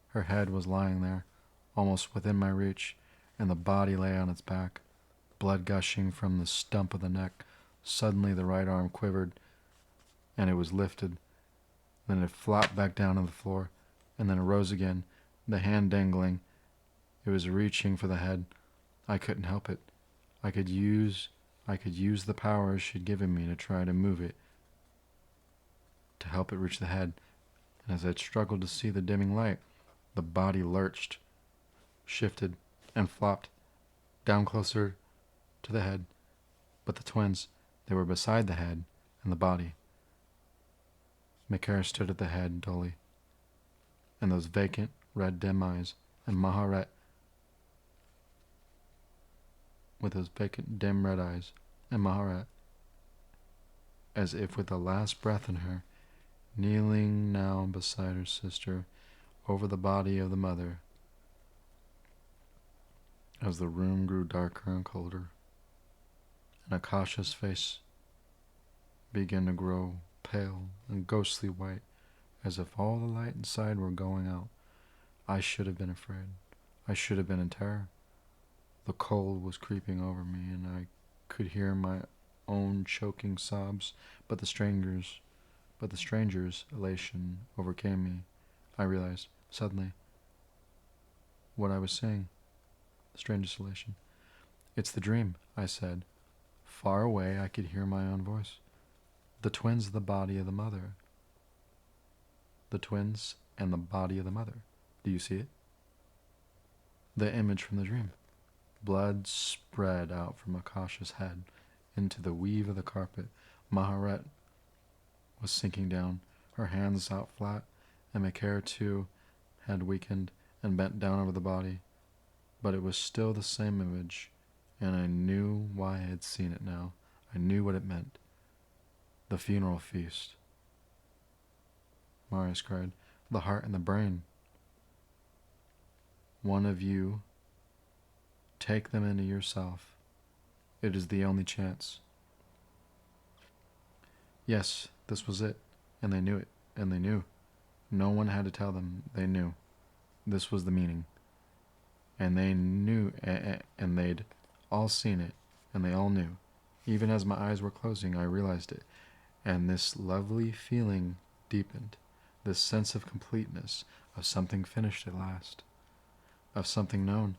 Her head was lying there, almost within my reach, and the body lay on its back, blood gushing from the stump of the neck. Suddenly the right arm quivered, and it was lifted. Then it flopped back down on the floor, and then it rose again, the hand dangling. It was reaching for the head. I couldn't help it. I could use the power she'd given me to try to move it, to help it reach the head. And as I struggled to see the dimming light, the body lurched, shifted, and flopped down closer to the head. But the twins, they were beside the head and the body. Makara stood at the head dully, and those vacant, red, dim eyes, and Maharet with those vacant, dim, red eyes, and Maharet, as if with the last breath in her, kneeling now beside her sister over the body of the mother. As the room grew darker and colder, and Akasha's face began to grow pale and ghostly white, as if all the light inside were going out, I should have been afraid. I should have been in terror. The cold was creeping over me, and I could hear my own choking sobs, but the stranger's elation overcame me. I realized, suddenly, what I was saying. The stranger's elation. It's the dream, I said. Far away, I could hear my own voice. The twins, the body of the mother. The twins and the body of the mother. Do you see it? The image from the dream. Blood spread out from Akasha's head into the weave of the carpet. Maharet was sinking down, her hands out flat, and Makara too had weakened and bent down over the body. But it was still the same image, and I knew why I had seen it now. I knew what it meant. The funeral feast. Marius cried. The heart and the brain. One of you, take them into yourself. It is the only chance. Yes, this was it, and they knew it, and they knew. No one had to tell them. They knew. This was the meaning. And they knew, and they'd all seen it, and they all knew. Even as my eyes were closing, I realized it, and this lovely feeling deepened, this sense of completeness, of something finished at last, of something known.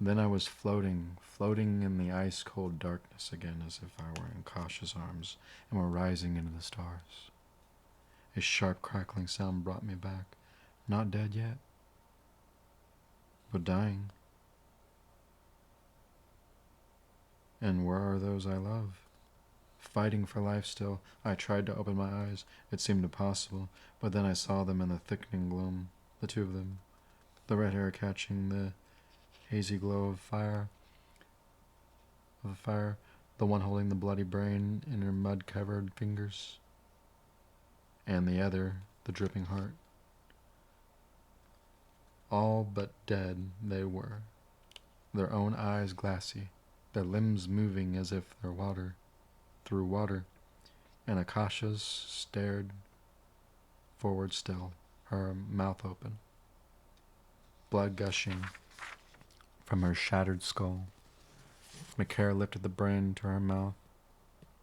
Then I was floating in the ice-cold darkness again, as if I were in Kasha's arms and were rising into the stars. A sharp crackling sound brought me back, not dead yet, but dying. And where are those I love? Fighting for life still, I tried to open my eyes. It seemed impossible, but then I saw them in the thickening gloom, the two of them, the red hair catching the hazy glow of the fire, the one holding the bloody brain in her mud-covered fingers, and the other, the dripping heart. All but dead they were, their own eyes glassy, their limbs moving as if through water, and Akasha's stared forward still, her mouth open, blood gushing from her shattered skull. Makara lifted the brain to her mouth.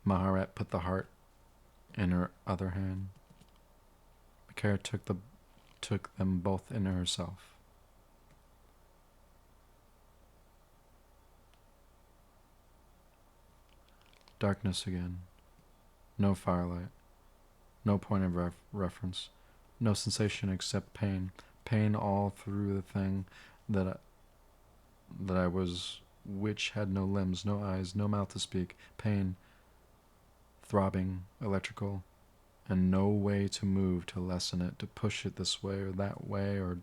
Maharet put the heart in her other hand. Makara took them both into herself. Darkness again. No firelight. No point of reference. No sensation except pain. Pain all through the thing that I was, which had no limbs, no eyes, no mouth to speak. Pain. Throbbing, electrical, and no way to move to lessen it, to push it this way or that way, or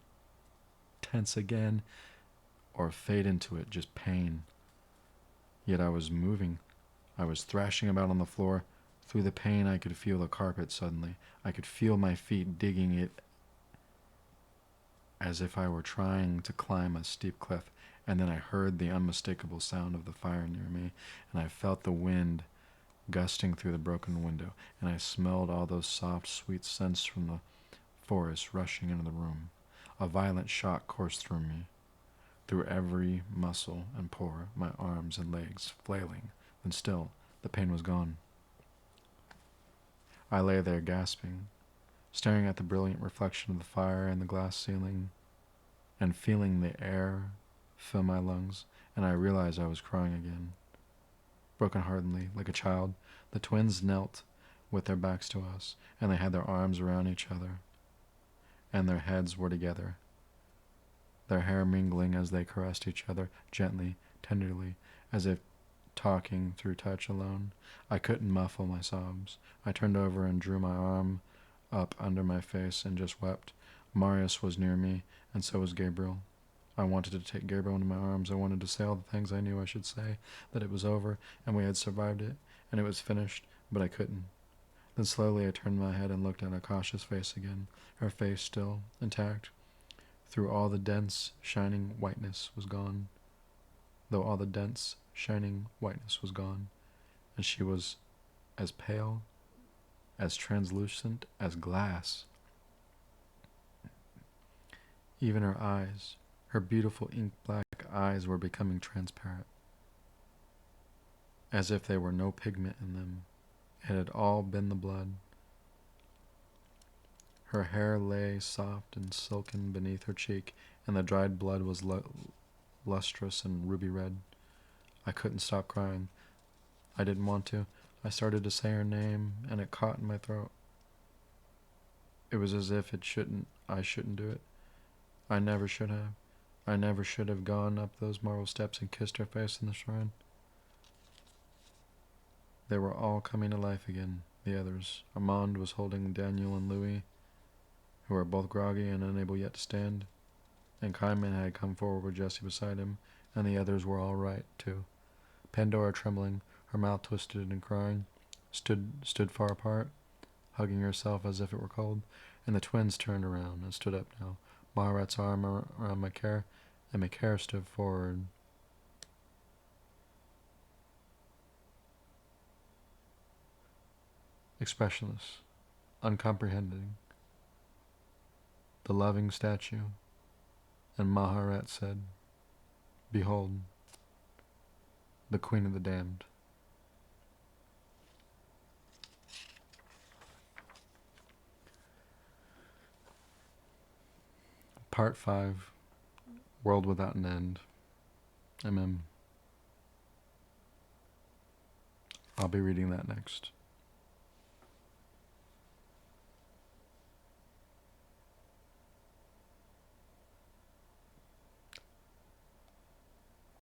tense again, or fade into it, just pain. Yet I was moving. I was thrashing about on the floor. Through the pain, I could feel the carpet suddenly. I could feel my feet digging it as if I were trying to climb a steep cliff. And then I heard the unmistakable sound of the fire near me, and I felt the wind gusting through the broken window, and I smelled all those soft, sweet scents from the forest rushing into the room. A violent shock coursed through me, through every muscle and pore, my arms and legs flailing. Then still, the pain was gone. I lay there gasping, staring at the brilliant reflection of the fire in the glass ceiling, and feeling the air fill my lungs, and I realized I was crying again. Brokenheartedly, like a child, the twins knelt with their backs to us, and they had their arms around each other, and their heads were together, their hair mingling as they caressed each other gently, tenderly, as if talking through touch alone. I couldn't muffle my sobs. I turned over and drew my arm up under my face and just wept. Marius was near me, and so was Gabriel. I wanted to take Gabriel into my arms. I wanted to say all the things I knew I should say, that it was over, and we had survived it, and it was finished, but I couldn't. Then slowly I turned my head and looked at Akasha's face again, her face still intact. Through all the dense, shining whiteness was gone. Though all the dense, shining whiteness was gone, and she was as pale, as translucent as glass. Even her eyes, her beautiful ink-black eyes, were becoming transparent, as if there were no pigment in them. It had all been the blood. Her hair lay soft and silken beneath her cheek, and the dried blood was lustrous and ruby red. I couldn't stop crying. I didn't want to. I started to say her name, and it caught in my throat. It was as if I shouldn't do it. I never should have. I never should have gone up those marble steps and kissed her face in the shrine. They were all coming to life again, the others. Armand was holding Daniel and Louis, who were both groggy and unable yet to stand, and Kaiman had come forward with Jessie beside him, and the others were all right, too. Pandora, trembling, her mouth twisted and crying, stood far apart, hugging herself as if it were cold, and the twins turned around and stood up now, Maharat's arm around Macaire, and Macaire stood forward. Expressionless, uncomprehending, the loving statue, and Maharat said, "Behold, the Queen of the Damned." Part 5, World Without an End. MM. I'll be reading that next.